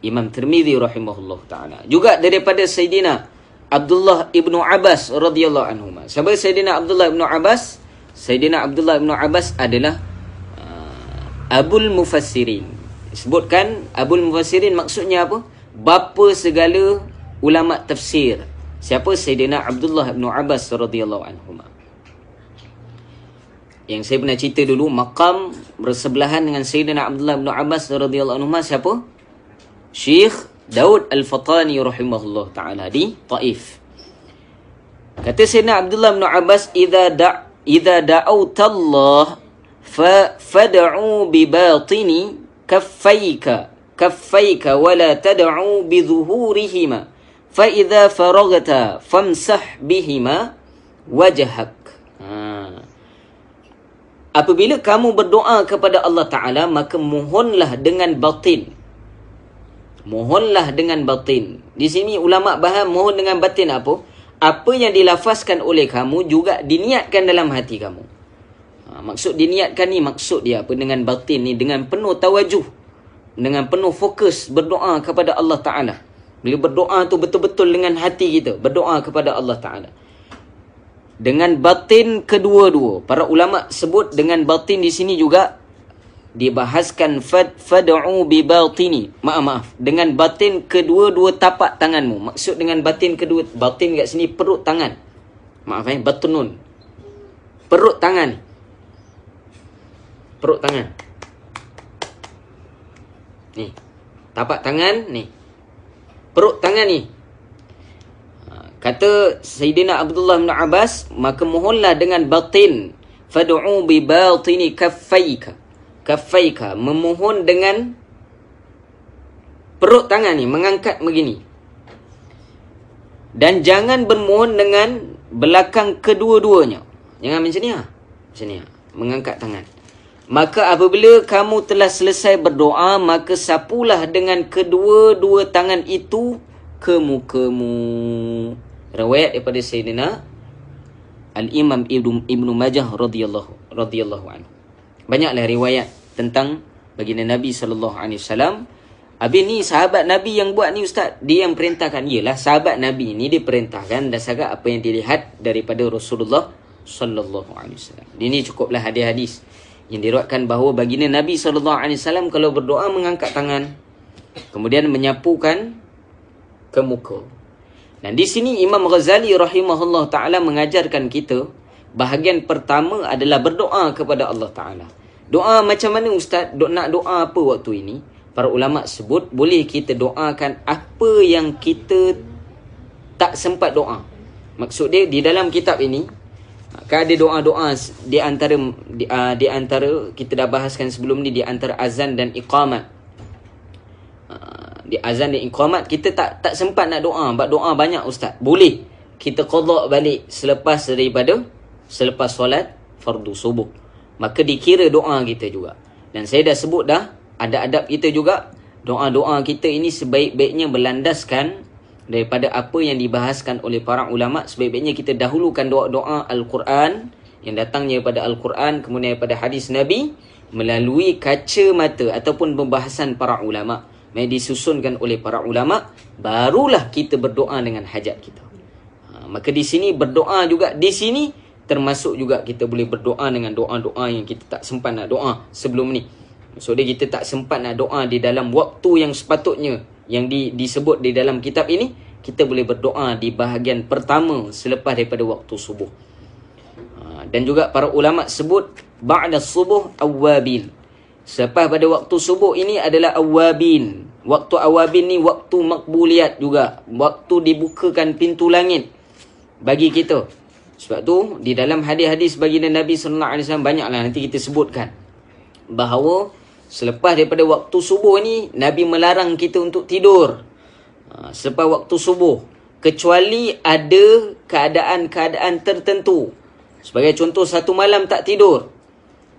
Speaker 1: Imam Tirmidzi rahimahullah ta'ala. Juga daripada Sayyidina Abdullah ibnu Abbas radhiyallahu anhu. Siapa Sayyidina Abdullah ibnu Abbas? Sayyidina Abdullah ibnu Abbas adalah Abul Mufassirin. Sebutkan Abul Mufassirin maksudnya apa? Bapa segala ulama tafsir. Siapa? Sayyidina Abdullah ibnu Abbas radhiyallahu anhu. Yang saya pernah cerita dulu, maqam bersebelahan dengan Sayyidina Abdullah ibnu Abbas radhiyallahu anhu siapa? Syekh Daud Al-Fatani rahimahullah ta'ala di Taif. Kata Sayyidina Abdullah ibn Abbas, idza da'autallah fad'u bi batini kaffayka wa la tad'u bi zuhurihima fa idza faragta famsah bihima wajhak. Apabila kamu berdoa kepada Allah Ta'ala, maka mohonlah dengan batin. Mohonlah dengan batin. Di sini ulama bahas mohon dengan batin apa? apa yang dilafazkan oleh kamu juga diniatkan dalam hati kamu. Maksud diniatkan ni, maksud dia apa? Dengan batin ni, dengan penuh tawajuh, dengan penuh fokus berdoa kepada Allah Ta'ala. Bila berdoa tu betul-betul dengan hati kita, berdoa kepada Allah Ta'ala. Dengan batin kedua-dua. Para ulama sebut dengan batin di sini juga dibahaskan fad'u bi batini. Maaf. Dengan batin kedua-dua tapak tanganmu. Maksud dengan batin kedua, batin kat sini perut tangan. Maaf batunun. Perut tangan. Perut tangan. Ni. Tapak tangan ni. Perut tangan ni. Kata Sayyidina Abdullah bin Abbas, maka mohonlah dengan batin. Fad'u bi batini kaffaika. Kaffaika, memohon dengan perut tangan ni, mengangkat begini. Dan jangan bermohon dengan belakang kedua-duanya. Jangan macam ni. Macam ni. Mengangkat tangan. Maka apabila kamu telah selesai berdoa, maka sapulah dengan kedua-dua tangan itu ke mukamu. Riwayat daripada Sayyidina Al-Imam Ibnu Majah radhiyallahu anhu. Banyaklah riwayat tentang baginda Nabi SAW. Habis ni sahabat Nabi yang buat ni ustaz, dia yang perintahkan. Yalah, sahabat Nabi ni diperintahkan dasarkan apa yang dilihat daripada Rasulullah SAW. Ini cukuplah hadis-hadis yang diriwayatkan bahawa baginda Nabi SAW kalau berdoa mengangkat tangan, kemudian menyapukan ke muka. Dan di sini Imam Ghazali rahimahullah ta'ala mengajarkan kita, bahagian pertama adalah berdoa kepada Allah Ta'ala. Doa macam mana ustaz? Nak doa apa waktu ini? Para ulama sebut, boleh kita doakan apa yang kita tak sempat doa. Maksud dia, di dalam kitab ini, kan ada doa-doa di antara kita dah bahaskan sebelum ni, di antara azan dan iqamat. Di azan dan iqamat kita tak sempat nak doa, sebab doa banyak ustaz. Boleh kita qada balik selepas solat fardu subuh. Maka dikira doa kita juga. Dan saya dah sebut dah, ada adab kita juga. Doa-doa kita ini sebaik-baiknya berlandaskan daripada apa yang dibahaskan oleh para ulama. Sebaik-baiknya kita dahulukan doa-doa Al-Quran, yang datangnya daripada Al-Quran, kemudian daripada hadis Nabi, melalui kaca mata ataupun pembahasan para ulama. Yang disusunkan oleh para ulama, barulah kita berdoa dengan hajat kita. Maka di sini berdoa juga, di sini termasuk juga kita boleh berdoa dengan doa-doa yang kita tak sempat nak doa sebelum ni. So dia kita tak sempat nak doa di dalam waktu yang sepatutnya yang disebut di dalam kitab ini, kita boleh berdoa di bahagian pertama selepas daripada waktu subuh. Dan juga para ulama sebut ba'da subuh awwabin. Selepas pada waktu subuh ini adalah awabin. Waktu awabin ni waktu makbuliat juga. Waktu dibukakan pintu langit bagi kita. Sebab tu di dalam hadis-hadis baginda Nabi SAW banyaklah nanti kita sebutkan bahawa selepas daripada waktu subuh ni Nabi melarang kita untuk tidur selepas waktu subuh, kecuali ada keadaan-keadaan tertentu. Sebagai contoh, satu malam tak tidur.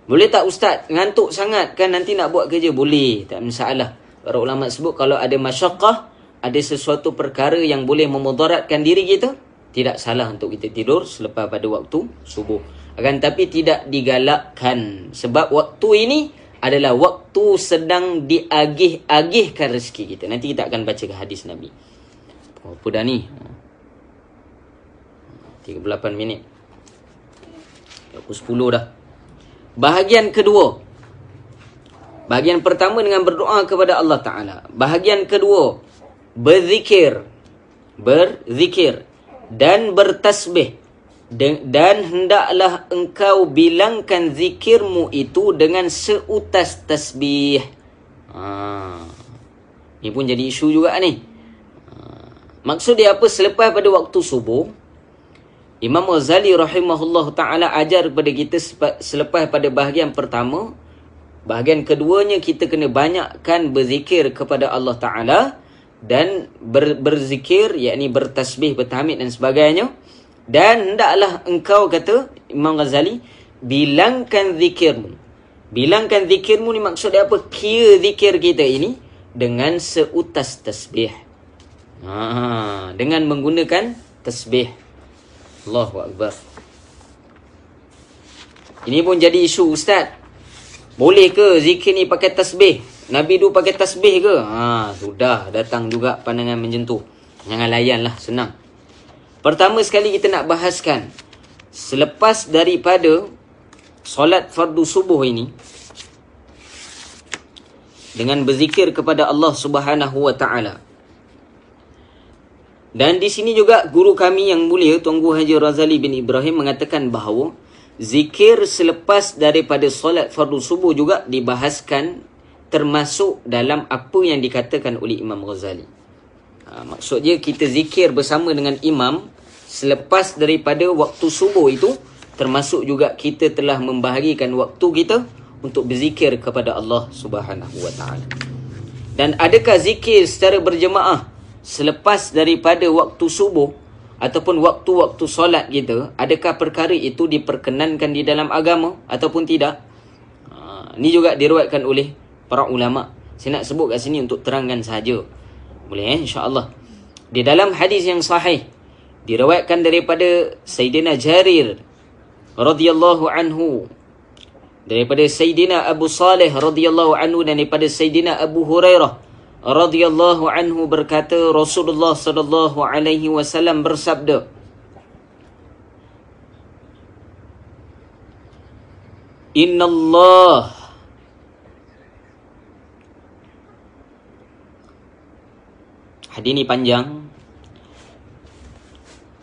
Speaker 1: Boleh tak ustaz? Ngantuk sangat kan nanti nak buat kerja? Boleh, tak masalah. Para ulama sebut kalau ada masyaqqah, ada sesuatu perkara yang boleh memudaratkan diri kita, tidak salah untuk kita tidur selepas pada waktu subuh. Akan tapi tidak digalakkan, sebab waktu ini adalah waktu sedang diagih-agihkan rezeki kita. Nanti kita akan baca hadis Nabi. Apa dah ni? 38 minit. Pukul 10 dah. Bahagian kedua. Bahagian pertama dengan berdoa kepada Allah Ta'ala. Bahagian kedua, berzikir. Berzikir. Dan bertasbih. Dan hendaklah engkau bilangkan zikirmu itu dengan seutas tasbih. Ini pun jadi isu juga ni. Maksud dia apa? Selepas pada waktu subuh, Imam Ghazali rahimahullah ta'ala ajar kepada kita selepas pada bahagian pertama, bahagian keduanya kita kena banyakkan berzikir kepada Allah Ta'ala dan berzikir, yakni bertasbih, bertahmid dan sebagainya. Dan hendaklah engkau, kata Imam Ghazali, bilangkan zikirmu. Bilangkan zikirmu ni maksud dia apa? Kira zikir kita ini dengan seutas tasbih. Dengan menggunakan tasbih. Allahu Akbar. Ini pun jadi isu, Ustaz. Boleh ke zikir ni pakai tasbih? Nabi dulu pakai tasbih ke? Sudah datang juga pandangan macam tu. Jangan layan lah, senang. Pertama sekali kita nak bahaskan, selepas daripada solat fardu subuh ini, dengan berzikir kepada Allah Subhanahu wa taala. Dan di sini juga guru kami yang mulia Tuanku Haji Razali bin Ibrahim mengatakan bahawa zikir selepas daripada solat fardu subuh juga dibahaskan termasuk dalam apa yang dikatakan oleh Imam Ghazali. Maksudnya kita zikir bersama dengan imam selepas daripada waktu subuh itu, termasuk juga kita telah membahagikan waktu kita untuk berzikir kepada Allah Subhanahu wa taala. Dan adakah zikir secara berjemaah selepas daripada waktu subuh ataupun waktu-waktu solat kita, adakah perkara itu diperkenankan di dalam agama ataupun tidak? Ini juga diriwayatkan oleh para ulama. Saya nak sebut kat sini untuk terangkan sahaja. Boleh insya-Allah. Di dalam hadis yang sahih diriwayatkan daripada Sayyidina Jarir radhiyallahu anhu, daripada Sayyidina Abu Saleh radhiyallahu anhu, dan daripada Sayyidina Abu Hurairah radhiyallahu anhu berkata, Rasulullah sallallahu alaihi wasallam bersabda, Innallah hadis ni panjang.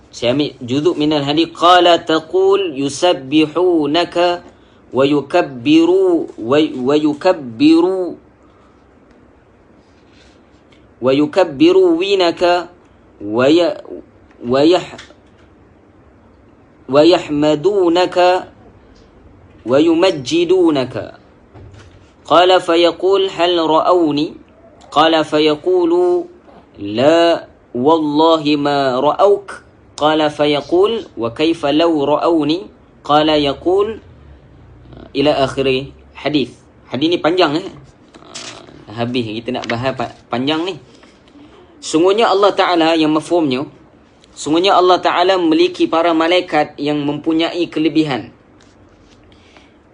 Speaker 1: Saya ambil juzuk minal hadis. Qala taqul yusabbihunaka wa yukabbiru wa yukabbiru winaka wa yahmadunaka wa yumajjidunaka. Qala fayaqul hal ra'awni? Qala fayaqulu la wallahi ma ra'awk. Qala fayaqul wa kaifa law ra'awni? Qala yaqul ila akhiri hadis. Hadis ni panjang habis kita nak bahas panjang ni. Sungguhnya Allah Ta'ala yang mafhumnya, sungguhnya Allah Ta'ala memiliki para malaikat yang mempunyai kelebihan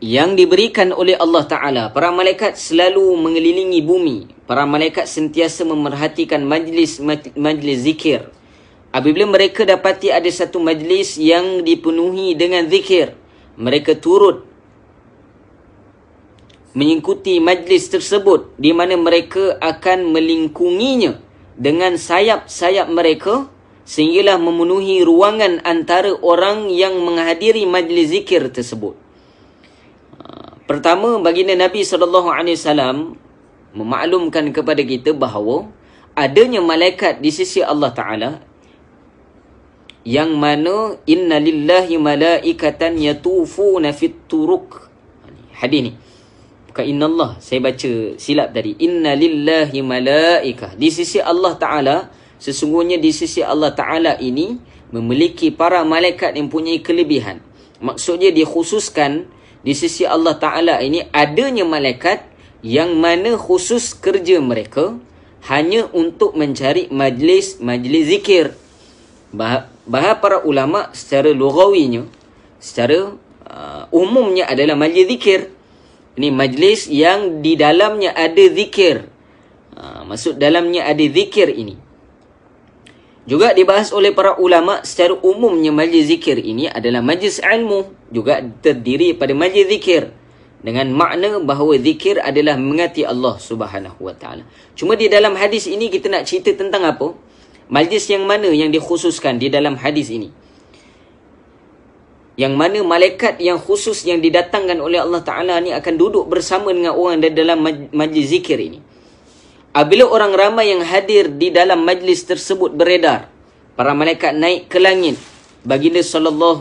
Speaker 1: yang diberikan oleh Allah Ta'ala. Para malaikat selalu mengelilingi bumi. Para malaikat sentiasa memerhatikan majlis zikir. Apabila mereka dapati ada satu majlis yang dipenuhi dengan zikir, mereka turut mengikuti majlis tersebut, di mana mereka akan melingkunginya dengan sayap-sayap mereka sehinggalah memenuhi ruangan antara orang yang menghadiri majlis zikir tersebut. Pertama, baginda Nabi SAW memaklumkan kepada kita bahawa adanya malaikat di sisi Allah Ta'ala, yang mana inna lillahi malaikatan yatufuna fit turuq. Hadis ni bukan inna Allah, saya baca silap tadi. Inna lillahi malaikah, di sisi Allah Ta'ala, sesungguhnya di sisi Allah Ta'ala ini memiliki para malaikat yang mempunyai kelebihan. Maksudnya dikhususkan di sisi Allah Ta'ala ini adanya malaikat yang mana khusus kerja mereka hanya untuk mencari majlis zikir. Bahas para ulama secara lughawinya, secara umumnya adalah majlis zikir. Ini majlis yang di dalamnya ada zikir. Maksud dalamnya ada zikir ini. Juga dibahas oleh para ulama secara umumnya majlis zikir ini adalah majlis ilmu, juga terdiri pada majlis zikir, dengan makna bahawa zikir adalah mengingati Allah Subhanahu wa taala. Cuma di dalam hadis ini kita nak cerita tentang apa? Majlis yang mana yang dikhususkan di dalam hadis ini? Yang mana malaikat yang khusus yang didatangkan oleh Allah Ta'ala ni akan duduk bersama dengan orang di dalam majlis zikir ini. Apabila orang ramai yang hadir di dalam majlis tersebut beredar, para malaikat naik ke langit. Baginda SAW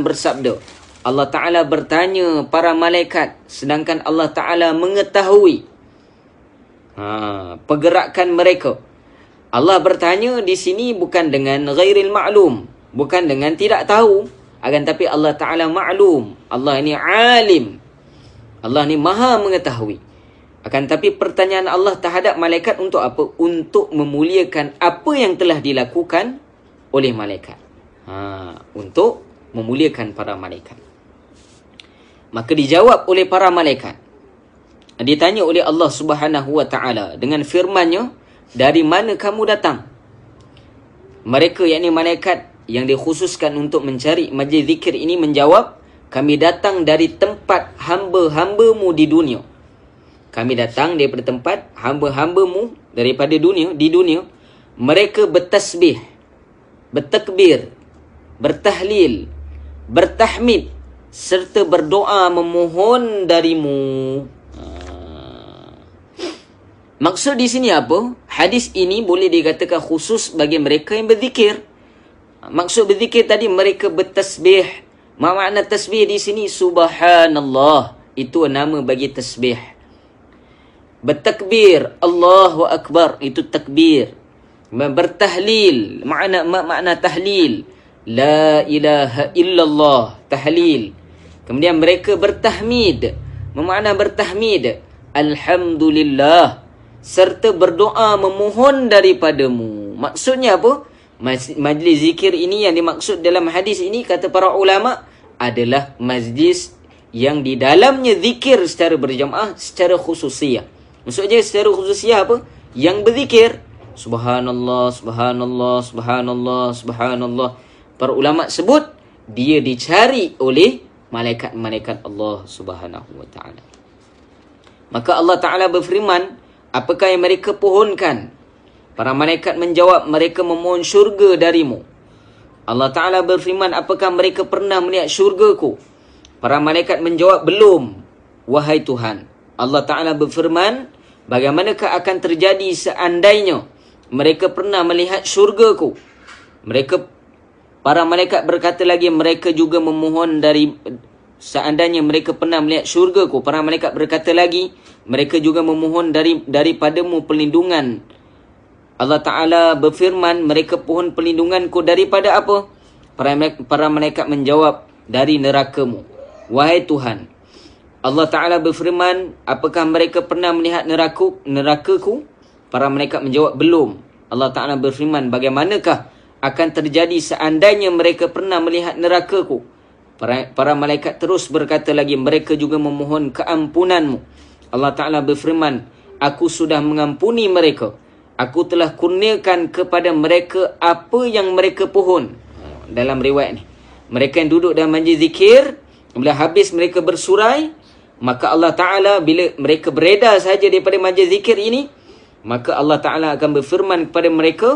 Speaker 1: bersabda, Allah Ta'ala bertanya para malaikat, sedangkan Allah Ta'ala mengetahui pergerakan mereka. Allah bertanya di sini bukan dengan ghairil ma'lum, bukan dengan tidak tahu, akan tapi Allah Ta'ala ma'lum. Allah ini alim. Allah ni maha mengetahui. Akan tapi pertanyaan Allah terhadap malaikat untuk apa? Untuk memuliakan apa yang telah dilakukan oleh malaikat. Untuk memuliakan para malaikat. Maka dijawab oleh para malaikat. Ditanya oleh Allah Subhanahu wa taala dengan firman-Nya, dari mana kamu datang? Mereka, yakni malaikat yang dikhususkan untuk mencari majlis zikir ini menjawab, kami datang dari tempat hamba-hambamu di dunia. Kami datang daripada tempat hamba-hambamu daripada dunia, di dunia. Mereka bertasbih, bertakbir, bertahlil, bertahmid serta berdoa memohon darimu. Maksud di sini apa? Hadis ini boleh dikatakan khusus bagi mereka yang berzikir. Maksud berzikir tadi mereka bertasbih. Makna tasbih di sini subhanallah. Itu nama bagi tasbih. Bertakbir, Allahu Akbar, itu takbir. Bertahlil, makna tahlil, la ilaha illallah, tahlil. Kemudian mereka bertahmid, bermakna bertahmid, alhamdulillah, serta berdoa memohon daripadamu. Maksudnya apa? Majlis zikir ini yang dimaksud dalam hadis ini, kata para ulama, adalah majlis yang di dalamnya zikir secara berjamaah, secara khususiyah. Maksudnya secara khususiyah apa? Yang berzikir subhanallah, subhanallah, subhanallah, subhanallah. Para ulama sebut dia dicari oleh malaikat-malaikat Allah Subhanahu wa taala. Maka Allah Taala berfirman, apakah yang mereka pohonkan? Para malaikat menjawab, mereka memohon syurga darimu. Allah Ta'ala berfirman, apakah mereka pernah melihat syurgaku? Para malaikat menjawab, belum, wahai Tuhan. Allah Ta'ala berfirman, bagaimanakah akan terjadi seandainya mereka pernah melihat syurgaku? Para malaikat berkata lagi, mereka juga memohon seandainya mereka pernah melihat syurgaku. Para malaikat berkata lagi, mereka juga memohon daripadamu perlindungan. Allah Ta'ala berfirman, mereka pohon perlindunganku daripada apa? Para malaikat menjawab, dari nerakamu. Wahai Tuhan. Allah Ta'ala berfirman, apakah mereka pernah melihat nerakaku? Para malaikat menjawab, belum. Allah Ta'ala berfirman, bagaimanakah akan terjadi seandainya mereka pernah melihat nerakaku? Para malaikat terus berkata lagi, mereka juga memohon keampunanmu. Allah Ta'ala berfirman, aku sudah mengampuni mereka. Aku telah kurniakan kepada mereka apa yang mereka pohon. Dalam riwayat ni, mereka yang duduk dalam majlis zikir, bila habis mereka bersurai, maka Allah Ta'ala, bila mereka beredar saja daripada majlis zikir ini, maka Allah Ta'ala akan berfirman kepada mereka,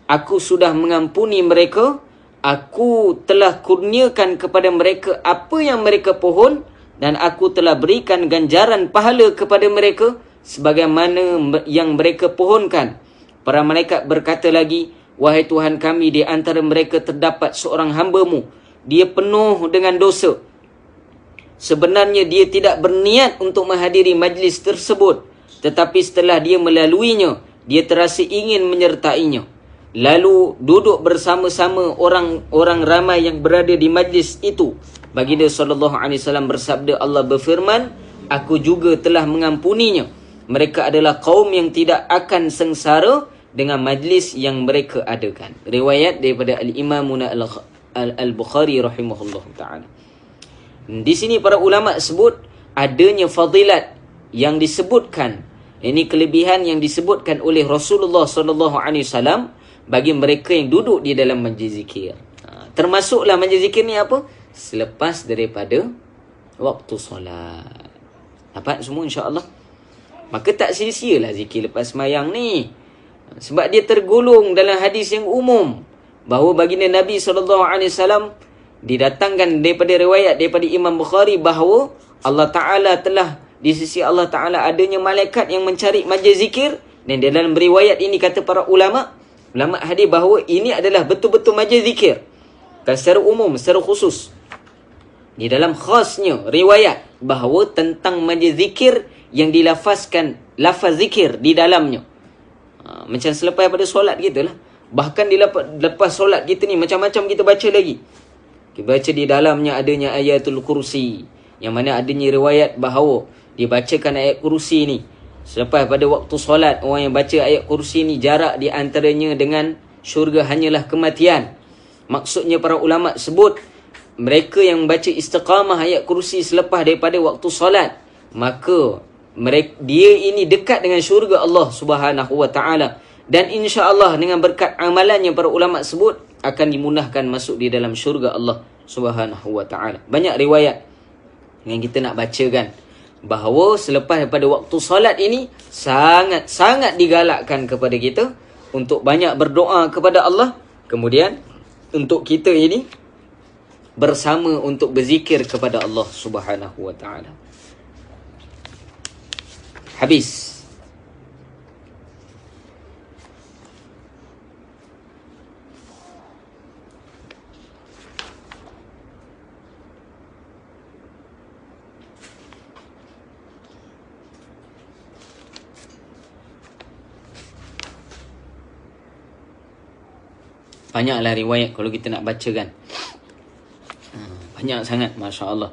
Speaker 1: aku sudah mengampuni mereka, aku telah kurniakan kepada mereka apa yang mereka pohon, dan aku telah berikan ganjaran pahala kepada mereka sebagaimana yang mereka pohonkan. Para malaikat berkata lagi, wahai Tuhan kami, di antara mereka terdapat seorang hamba-Mu, dia penuh dengan dosa. Sebenarnya dia tidak berniat untuk menghadiri majlis tersebut, tetapi setelah dia melaluinya, dia terasa ingin menyertainya. Lalu duduk bersama-sama orang ramai yang berada di majlis itu. Baginda SAW bersabda, Allah berfirman, aku juga telah mengampuninya. Mereka adalah kaum yang tidak akan sengsara dengan majlis yang mereka adakan. Riwayat daripada Al-Imam Al-Bukhari rahimahullah ta'ala. Di sini para ulama sebut adanya fadilat yang disebutkan, ini kelebihan yang disebutkan oleh Rasulullah SAW bagi mereka yang duduk di dalam majlis zikir. Termasuklah majlis zikir ni apa? Selepas daripada waktu solat. Dapat semua insya-Allah. Maka tak sia-sialah zikir lepas sembahyang ni. Sebab dia tergolong dalam hadis yang umum bahawa baginda Nabi SAW didatangkan daripada riwayat daripada Imam Bukhari bahawa Allah Ta'ala telah, di sisi Allah Ta'ala adanya malaikat yang mencari majlis zikir. Dan dalam riwayat ini kata para ulama hadis bahawa ini adalah betul-betul majlis zikir. Kan secara umum, secara khusus. Di dalam khasnya riwayat bahawa tentang majlis zikir yang dilafazkan lafaz zikir di dalamnya. Macam selepas pada solat gitulah. Bahkan lepas solat kita ni macam-macam kita baca lagi. Kita baca di dalamnya adanya ayatul kursi, yang mana adanya riwayat bahawa dibacakan ayat kursi ni selepas pada waktu solat. Orang yang baca ayat kursi ni, jarak di antaranya dengan syurga hanyalah kematian. Maksudnya para ulama sebut, mereka yang membaca istiqamah ayat kursi selepas daripada waktu solat, maka dia ini dekat dengan syurga Allah Subhanahu wa taala, dan insya-Allah dengan berkat amalan yang para ulama sebut akan dimudahkan masuk di dalam syurga Allah Subhanahu wa taala. Banyak riwayat yang kita nak bacakan bahawa selepas daripada waktu solat ini sangat-sangat digalakkan kepada kita untuk banyak berdoa kepada Allah, kemudian untuk kita ini bersama untuk berzikir kepada Allah Subhanahu wa taala. Habis. Banyaklah riwayat kalau kita nak baca kan. Banyak sangat, Masya Allah.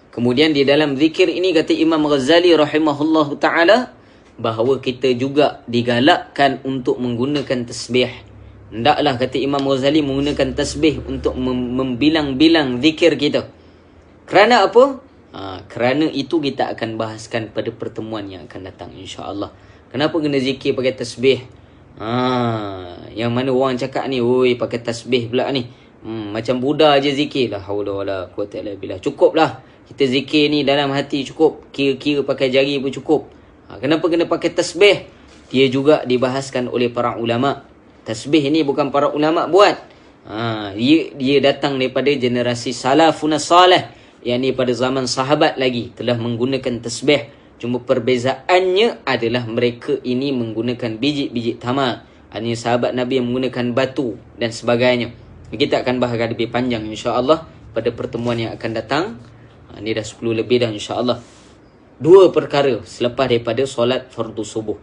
Speaker 1: Kemudian di dalam zikir ini kata Imam Ghazali rahimahullah ta'ala, bahawa kita juga digalakkan untuk menggunakan tasbih. Hendaklah kata Imam Ghazali menggunakan tasbih untuk membilang-bilang zikir kita. Kerana apa? Kerana itu kita akan bahaskan pada pertemuan yang akan datang insya-Allah. Kenapa kena zikir pakai tasbih? Yang mana orang cakap ni, oi pakai tasbih pula ni. Macam Buddha je zikir. La haula wala quwata illa billah. Cukuplah kita zikir ni dalam hati cukup. Kira-kira pakai jari pun cukup. Kenapa kena pakai tasbih? Dia juga dibahaskan oleh para ulama. Tasbih ni bukan para ulama buat. Dia datang daripada generasi salafun salih, yang ni pada zaman sahabat lagi telah menggunakan tasbih. Cuma perbezaannya adalah mereka ini menggunakan biji-biji tamar. Hanya sahabat Nabi yang menggunakan batu dan sebagainya. Kita akan bahas lebih panjang insya-Allah pada pertemuan yang akan datang. Ini dah 10 lebih dah insya-Allah. 2 perkara selepas daripada solat fardu subuh.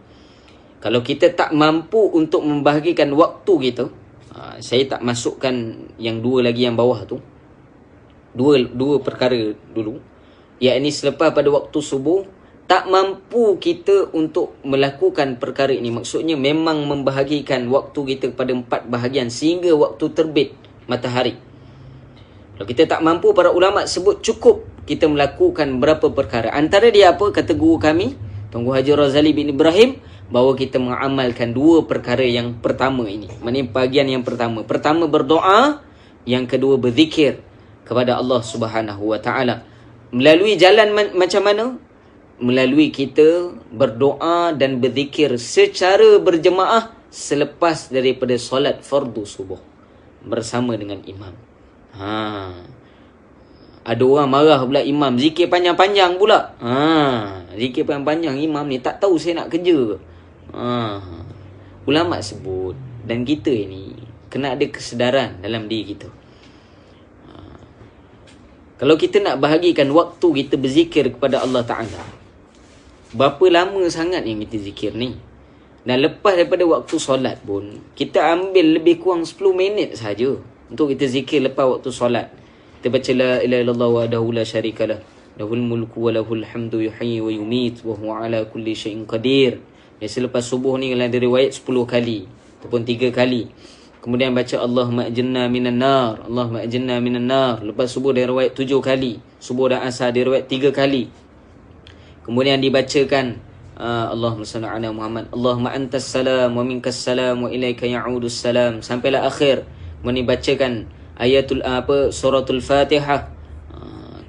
Speaker 1: Kalau kita tak mampu untuk membahagikan waktu kita, saya tak masukkan yang 2 lagi yang bawah tu. Dua perkara dulu. Iaitu selepas pada waktu subuh, tak mampu kita untuk melakukan perkara ini. Maksudnya memang membahagikan waktu kita kepada 4 bahagian sehingga waktu terbit matahari. Kalau kita tak mampu, para ulama sebut cukup kita melakukan berapa perkara. Antara dia apa? Kata guru kami, Tuan Haji Razali bin Ibrahim, bahawa kita mengamalkan 2 perkara yang pertama ini. Maksudnya bahagian yang pertama. Pertama berdoa, yang kedua berzikir kepada Allah Subhanahu wa taala. Melalui jalan macam mana? Melalui kita berdoa dan berzikir secara berjemaah selepas daripada solat fardu subuh bersama dengan imam. Ada orang marah pula imam zikir panjang-panjang pula. Zikir panjang-panjang, imam ni tak tahu saya nak kerja ke. Ulama sebut, dan kita ini kena ada kesedaran dalam diri kita. Kalau kita nak bahagikan waktu kita berzikir kepada Allah Ta'ala, berapa lama sangat yang kita zikir ni? Dan lepas daripada waktu solat pun, kita ambil lebih kurang 10 minit saja untuk kita zikir lepas waktu solat. Kita baca la ilaha illallah wahdahu la syarikalah, lahul mulku wa lahul hamdu yuhyi wa yumit wa huwa ala kulli syai'in qadir. Biasa lepas subuh ni kalau ada riwayat 10 kali ataupun 3 kali. Kemudian baca Allahumma ajinna minan nar, Allahumma ajinna minan nar. Lepas subuh dia riwayat 7 kali. Subuh dan asar dia riwayat 3 kali. Kemudian dibacakan Allahumma salli ala Muhammad, Allahumma antas salam wa minkas salam wa ilaika ya'udus salam, sampailah akhir. Kemudian dibacakan suratul Fatihah,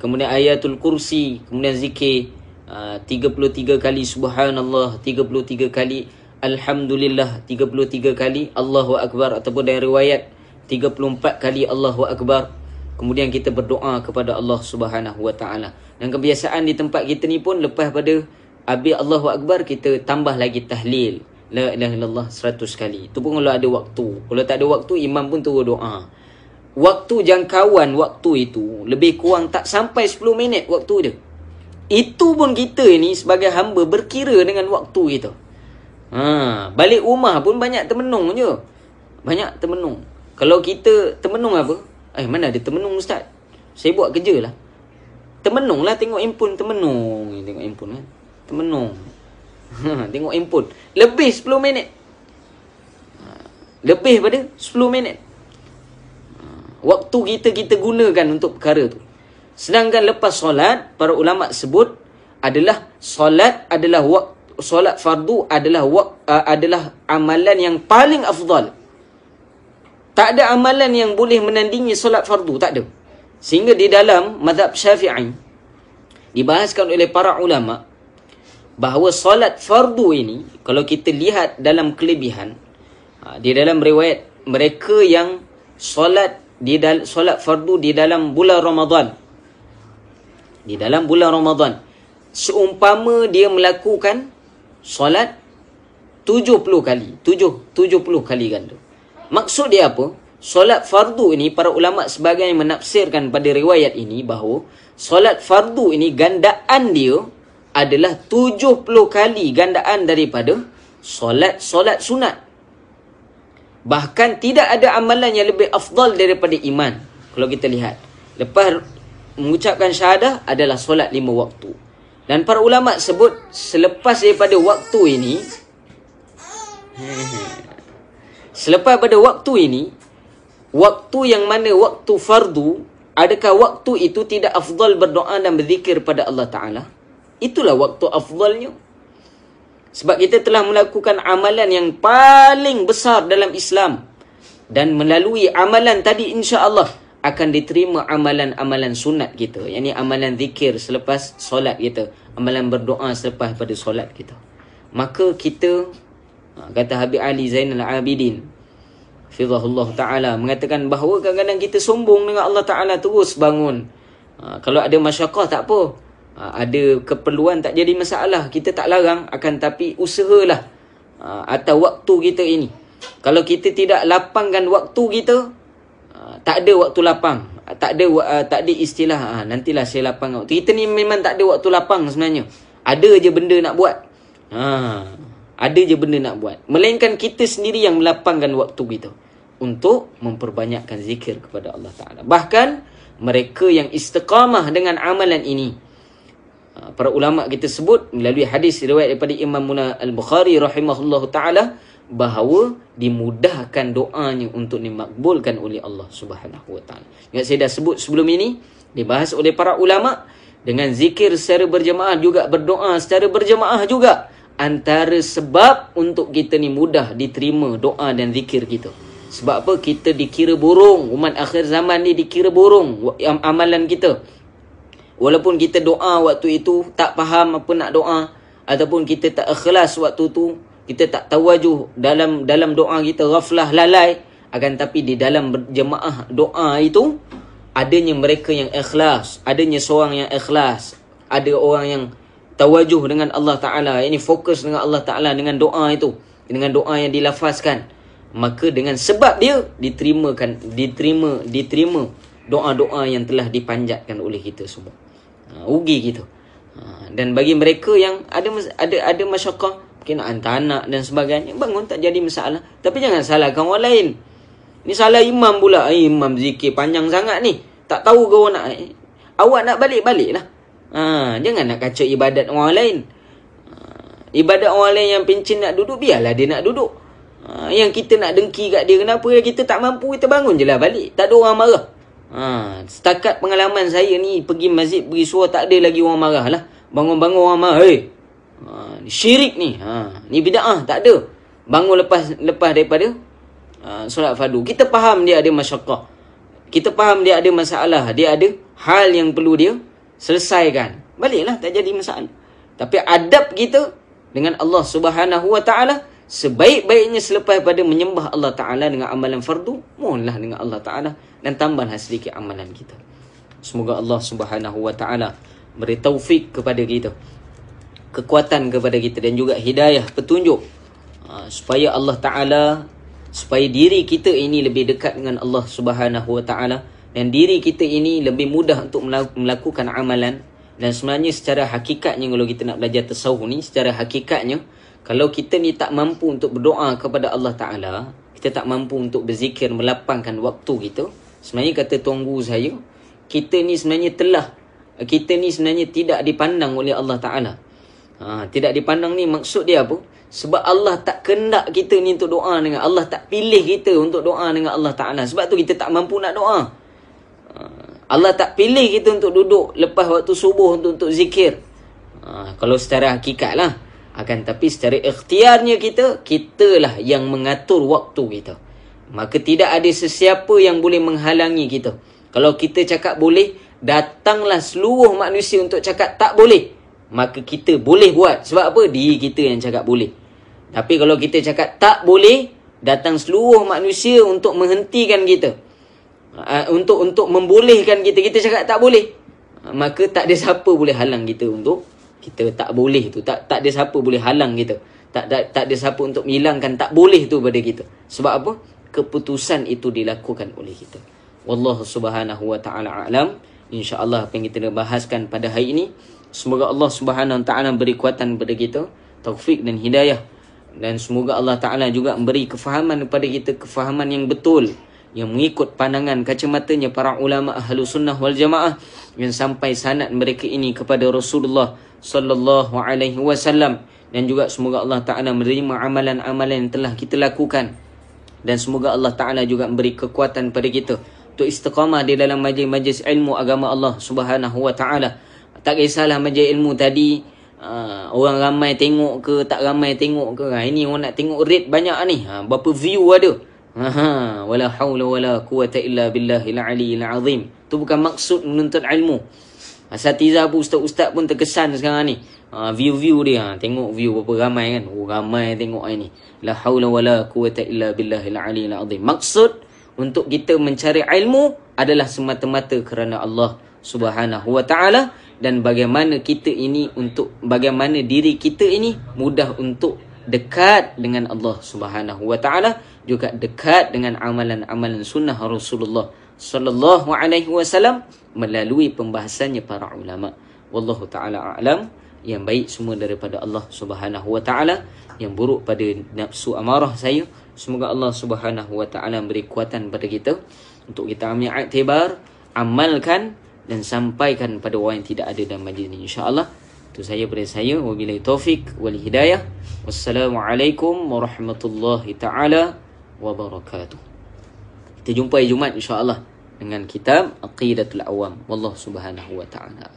Speaker 1: kemudian ayatul kursi, kemudian zikir 33 kali subhanallah, 33 kali alhamdulillah, 33 kali Allahu akbar, ataupun dari riwayat 34 kali Allahu akbar. Kemudian kita berdoa kepada Allah Subhanahu wa taala. Dan kebiasaan di tempat kita ni pun lepas pada habis Allahu akbar, kita tambah lagi tahlil la ilaha illallah 100 kali. Itu pun kalau ada waktu. Kalau tak ada waktu, imam pun turun doa. Waktu jangkauan waktu itu lebih kurang tak sampai 10 minit waktu dia. Itu pun kita ni sebagai hamba berkira dengan waktu kita. Balik rumah pun banyak termenung je. Banyak termenung. Kalau kita termenung apa? Mana ada termenung ustaz? Saya buat kerja lah. Termenung lah, tengok handphone termenung. Tengok handphone kan. Termenung. Tengok handphone. Lebih 10 minit. Lebih pada 10 minit. Waktu kita gunakan untuk perkara tu. Sedangkan lepas solat, para ulama sebut adalah solat adalah solat fardu adalah amalan yang paling afdal. Tak ada amalan yang boleh menandingi solat fardu, tak ada. Sehingga di dalam mazhab Syafi'i dibahaskan oleh para ulama bahawa solat fardu ini, kalau kita lihat dalam kelebihan, di dalam riwayat mereka yang solat fardu di dalam bulan Ramadan, seumpama dia melakukan solat 70 kali ganda. Maksud dia apa? Solat fardu ini, para ulama sebagian menafsirkan pada riwayat ini bahawa solat fardu ini gandaan dia adalah 70 kali gandaan daripada solat sunat. Bahkan tidak ada amalan yang lebih afdal daripada iman. Kalau kita lihat, lepas mengucapkan syahadah adalah solat 5 waktu. Dan para ulama sebut selepas daripada waktu ini, waktu yang mana waktu fardu, adakah waktu itu tidak afdal berdoa dan berzikir pada Allah Ta'ala? Itulah waktu afdalnya. Sebab kita telah melakukan amalan yang paling besar dalam Islam. Dan melalui amalan tadi insya-Allah akan diterima amalan-amalan sunat kita. Yang ni amalan zikir selepas solat kita. Amalan berdoa selepas pada solat kita. Maka kita, kata Habib Ali Zainal Abidin, Hafizahullah Ta'ala, mengatakan bahawa kadang-kadang kita sombong dengan Allah Ta'ala, terus bangun. Kalau ada masyarakat tak apa. Ada keperluan tak jadi masalah. Kita tak larang, akan tapi usahalah atas waktu kita ini. Kalau kita tidak lapangkan waktu kita, tak ada waktu lapang. Tak ada istilah nantilah saya lapang waktu. Kita ni memang tak ada waktu lapang sebenarnya. Ada je benda nak buat. Ada je benda nak buat. Melainkan kita sendiri yang melapangkan waktu kita untuk memperbanyakkan zikir kepada Allah Ta'ala. Bahkan mereka yang istiqamah dengan amalan ini, para ulama kita sebut melalui hadis riwayat daripada Imam Al-Bukhari rahimahullahu ta'ala, bahawa dimudahkan doanya untuk dimakbulkan oleh Allah Subhanahu wa ta'ala. Ingat saya dah sebut sebelum ini, dibahas oleh para ulama, dengan zikir secara berjemaah juga, berdoa secara berjemaah juga, antara sebab untuk kita ni mudah diterima doa dan zikir kita. Sebab apa? Kita dikira burung. Umat akhir zaman ni dikira burung amalan kita. Walaupun kita doa waktu itu tak faham apa nak doa, ataupun kita tak ikhlas waktu tu, kita tak tawajuh dalam doa kita, ghaflah, lalai, akan tapi di dalam berjemaah doa itu adanya mereka yang ikhlas, adanya seorang yang ikhlas, ada orang yang tawajuh dengan Allah Ta'ala, ini fokus dengan Allah Ta'ala dengan doa itu, dengan doa yang dilafazkan, maka dengan sebab dia diterima doa-doa yang telah dipanjatkan oleh kita semua. Rugi kita. Dan bagi mereka yang ada masyarakat, mungkin nak hantar anak dan sebagainya, bangun tak jadi masalah. Tapi jangan salahkan orang lain. Ni salah imam pula. Imam zikir panjang sangat ni, tak tahu ke orang nak. Awak nak balik-balik lah. Jangan nak kacau ibadat orang lain. Ibadat orang lain yang pencin nak duduk, biarlah dia nak duduk. Yang kita nak dengki kat dia, kenapa kita tak mampu, kita bangun je lah balik. Tak ada orang marah. Setakat pengalaman saya ni, pergi masjid, pergi surau, tak ada lagi orang marah lah. Bangun-bangun orang marah, syirik ni, ni bid'ah, tak ada. Bangun lepas daripada solat fardu. Kita faham dia ada masyarakat, kita faham dia ada masalah, dia ada hal yang perlu dia selesaikan, baliklah, tak jadi masalah. Tapi adab kita dengan Allah Subhanahu wa ta'ala, sebaik-baiknya selepas pada menyembah Allah Ta'ala dengan amalan fardu, mohonlah dengan Allah Ta'ala dan tambahlah sedikit amalan kita. Semoga Allah Subhanahu wa ta'ala beri taufik kepada kita, kekuatan kepada kita, dan juga hidayah, petunjuk, supaya Allah Ta'ala, supaya diri kita ini lebih dekat dengan Allah Subhanahu wa ta'ala, dan diri kita ini lebih mudah untuk melakukan amalan. Dan sebenarnya secara hakikatnya, kalau kita nak belajar tasawuf ni, secara hakikatnya, kalau kita ni tak mampu untuk berdoa kepada Allah Ta'ala, kita tak mampu untuk berzikir, melapangkan waktu kita, sebenarnya kata Tuan Guru saya, kita ni sebenarnya tidak dipandang oleh Allah Ta'ala. Tidak dipandang ni maksud dia apa? Sebab Allah tak kendak kita ni untuk doa dengan Allah, tak pilih kita untuk doa dengan Allah Ta'ala. Sebab tu kita tak mampu nak doa. Allah tak pilih kita untuk duduk lepas waktu subuh untuk zikir. Kalau secara hakikat lah. Akan tapi secara ikhtiarnya kitalah yang mengatur waktu kita. Maka tidak ada sesiapa yang boleh menghalangi kita. Kalau kita cakap boleh, datanglah seluruh manusia untuk cakap tak boleh. Maka kita boleh buat. Sebab apa? Diri kita yang cakap boleh. Tapi kalau kita cakap tak boleh, datang seluruh manusia untuk menghentikan kita. Untuk membolehkan kita. Kita cakap tak boleh. Maka tak ada siapa boleh halang kita untuk kita tak boleh tu. Tak ada siapa boleh halang kita. Tak ada siapa untuk menghilangkan tak boleh tu pada kita. Sebab apa? Keputusan itu dilakukan oleh kita. Wallahu subhanahu wa ta'ala a'lam. InsyaAllah apa yang kita nak bahaskan pada hari ini, semoga Allah subhanahu wa ta'ala beri kuatan kepada kita, taufik dan hidayah. Dan semoga Allah Ta'ala juga memberi kefahaman kepada kita, kefahaman yang betul, yang mengikut pandangan kacamatanya para ulama ahlu sunnah wal jamaah, yang sampai sanad mereka ini kepada Rasulullah sallallahu alaihi wasallam. Dan juga semoga Allah Ta'ala menerima amalan-amalan yang telah kita lakukan. Dan semoga Allah Ta'ala juga memberi kekuatan pada kita untuk istiqamah di dalam majlis-majlis ilmu agama Allah Subhanahu wa Ta'ala. Tak kisahlah majlis ilmu tadi orang ramai tengok ke tak ramai tengok ke. Ini orang nak tengok rate banyak ni. Berapa view ada. Wala haula wala quwata illa billahil aliyil azim. Tu bukan maksud menuntut ilmu. Asatiza pun, ustaz-ustaz pun terkesan sekarang ni. View dia. Tengok view berapa ramai kan. Ramai tengok ni. La haula wala quwata illa billahil aliyil azim. Maksud untuk kita mencari ilmu adalah semata-mata kerana Allah Subhanahu wa ta'ala. Dan bagaimana kita ini bagaimana diri kita ini mudah untuk dekat dengan Allah Subhanahu wa ta'ala, juga dekat dengan amalan-amalan sunnah Rasulullah sallallahu alaihi wasallam melalui pembahasannya para ulama. Wallahu ta'ala a'lam. Yang baik semua daripada Allah Subhanahu wa ta'ala, yang buruk pada nafsu amarah saya, semoga Allah Subhanahu wa ta'ala beri kekuatan pada kita untuk kita ambil iktibar, amalkan dan sampaikan pada orang yang tidak ada dalam majlis ini, insya-Allah. Itu saya dari saya. Wabillahi taufik wal hidayah. Wassalamualaikum warahmatullahi taala wabarakatuh. Kita jumpa Jumaat insya-Allah dengan kitab Aqidatul Awam. Wallahu subhanahu wa taala.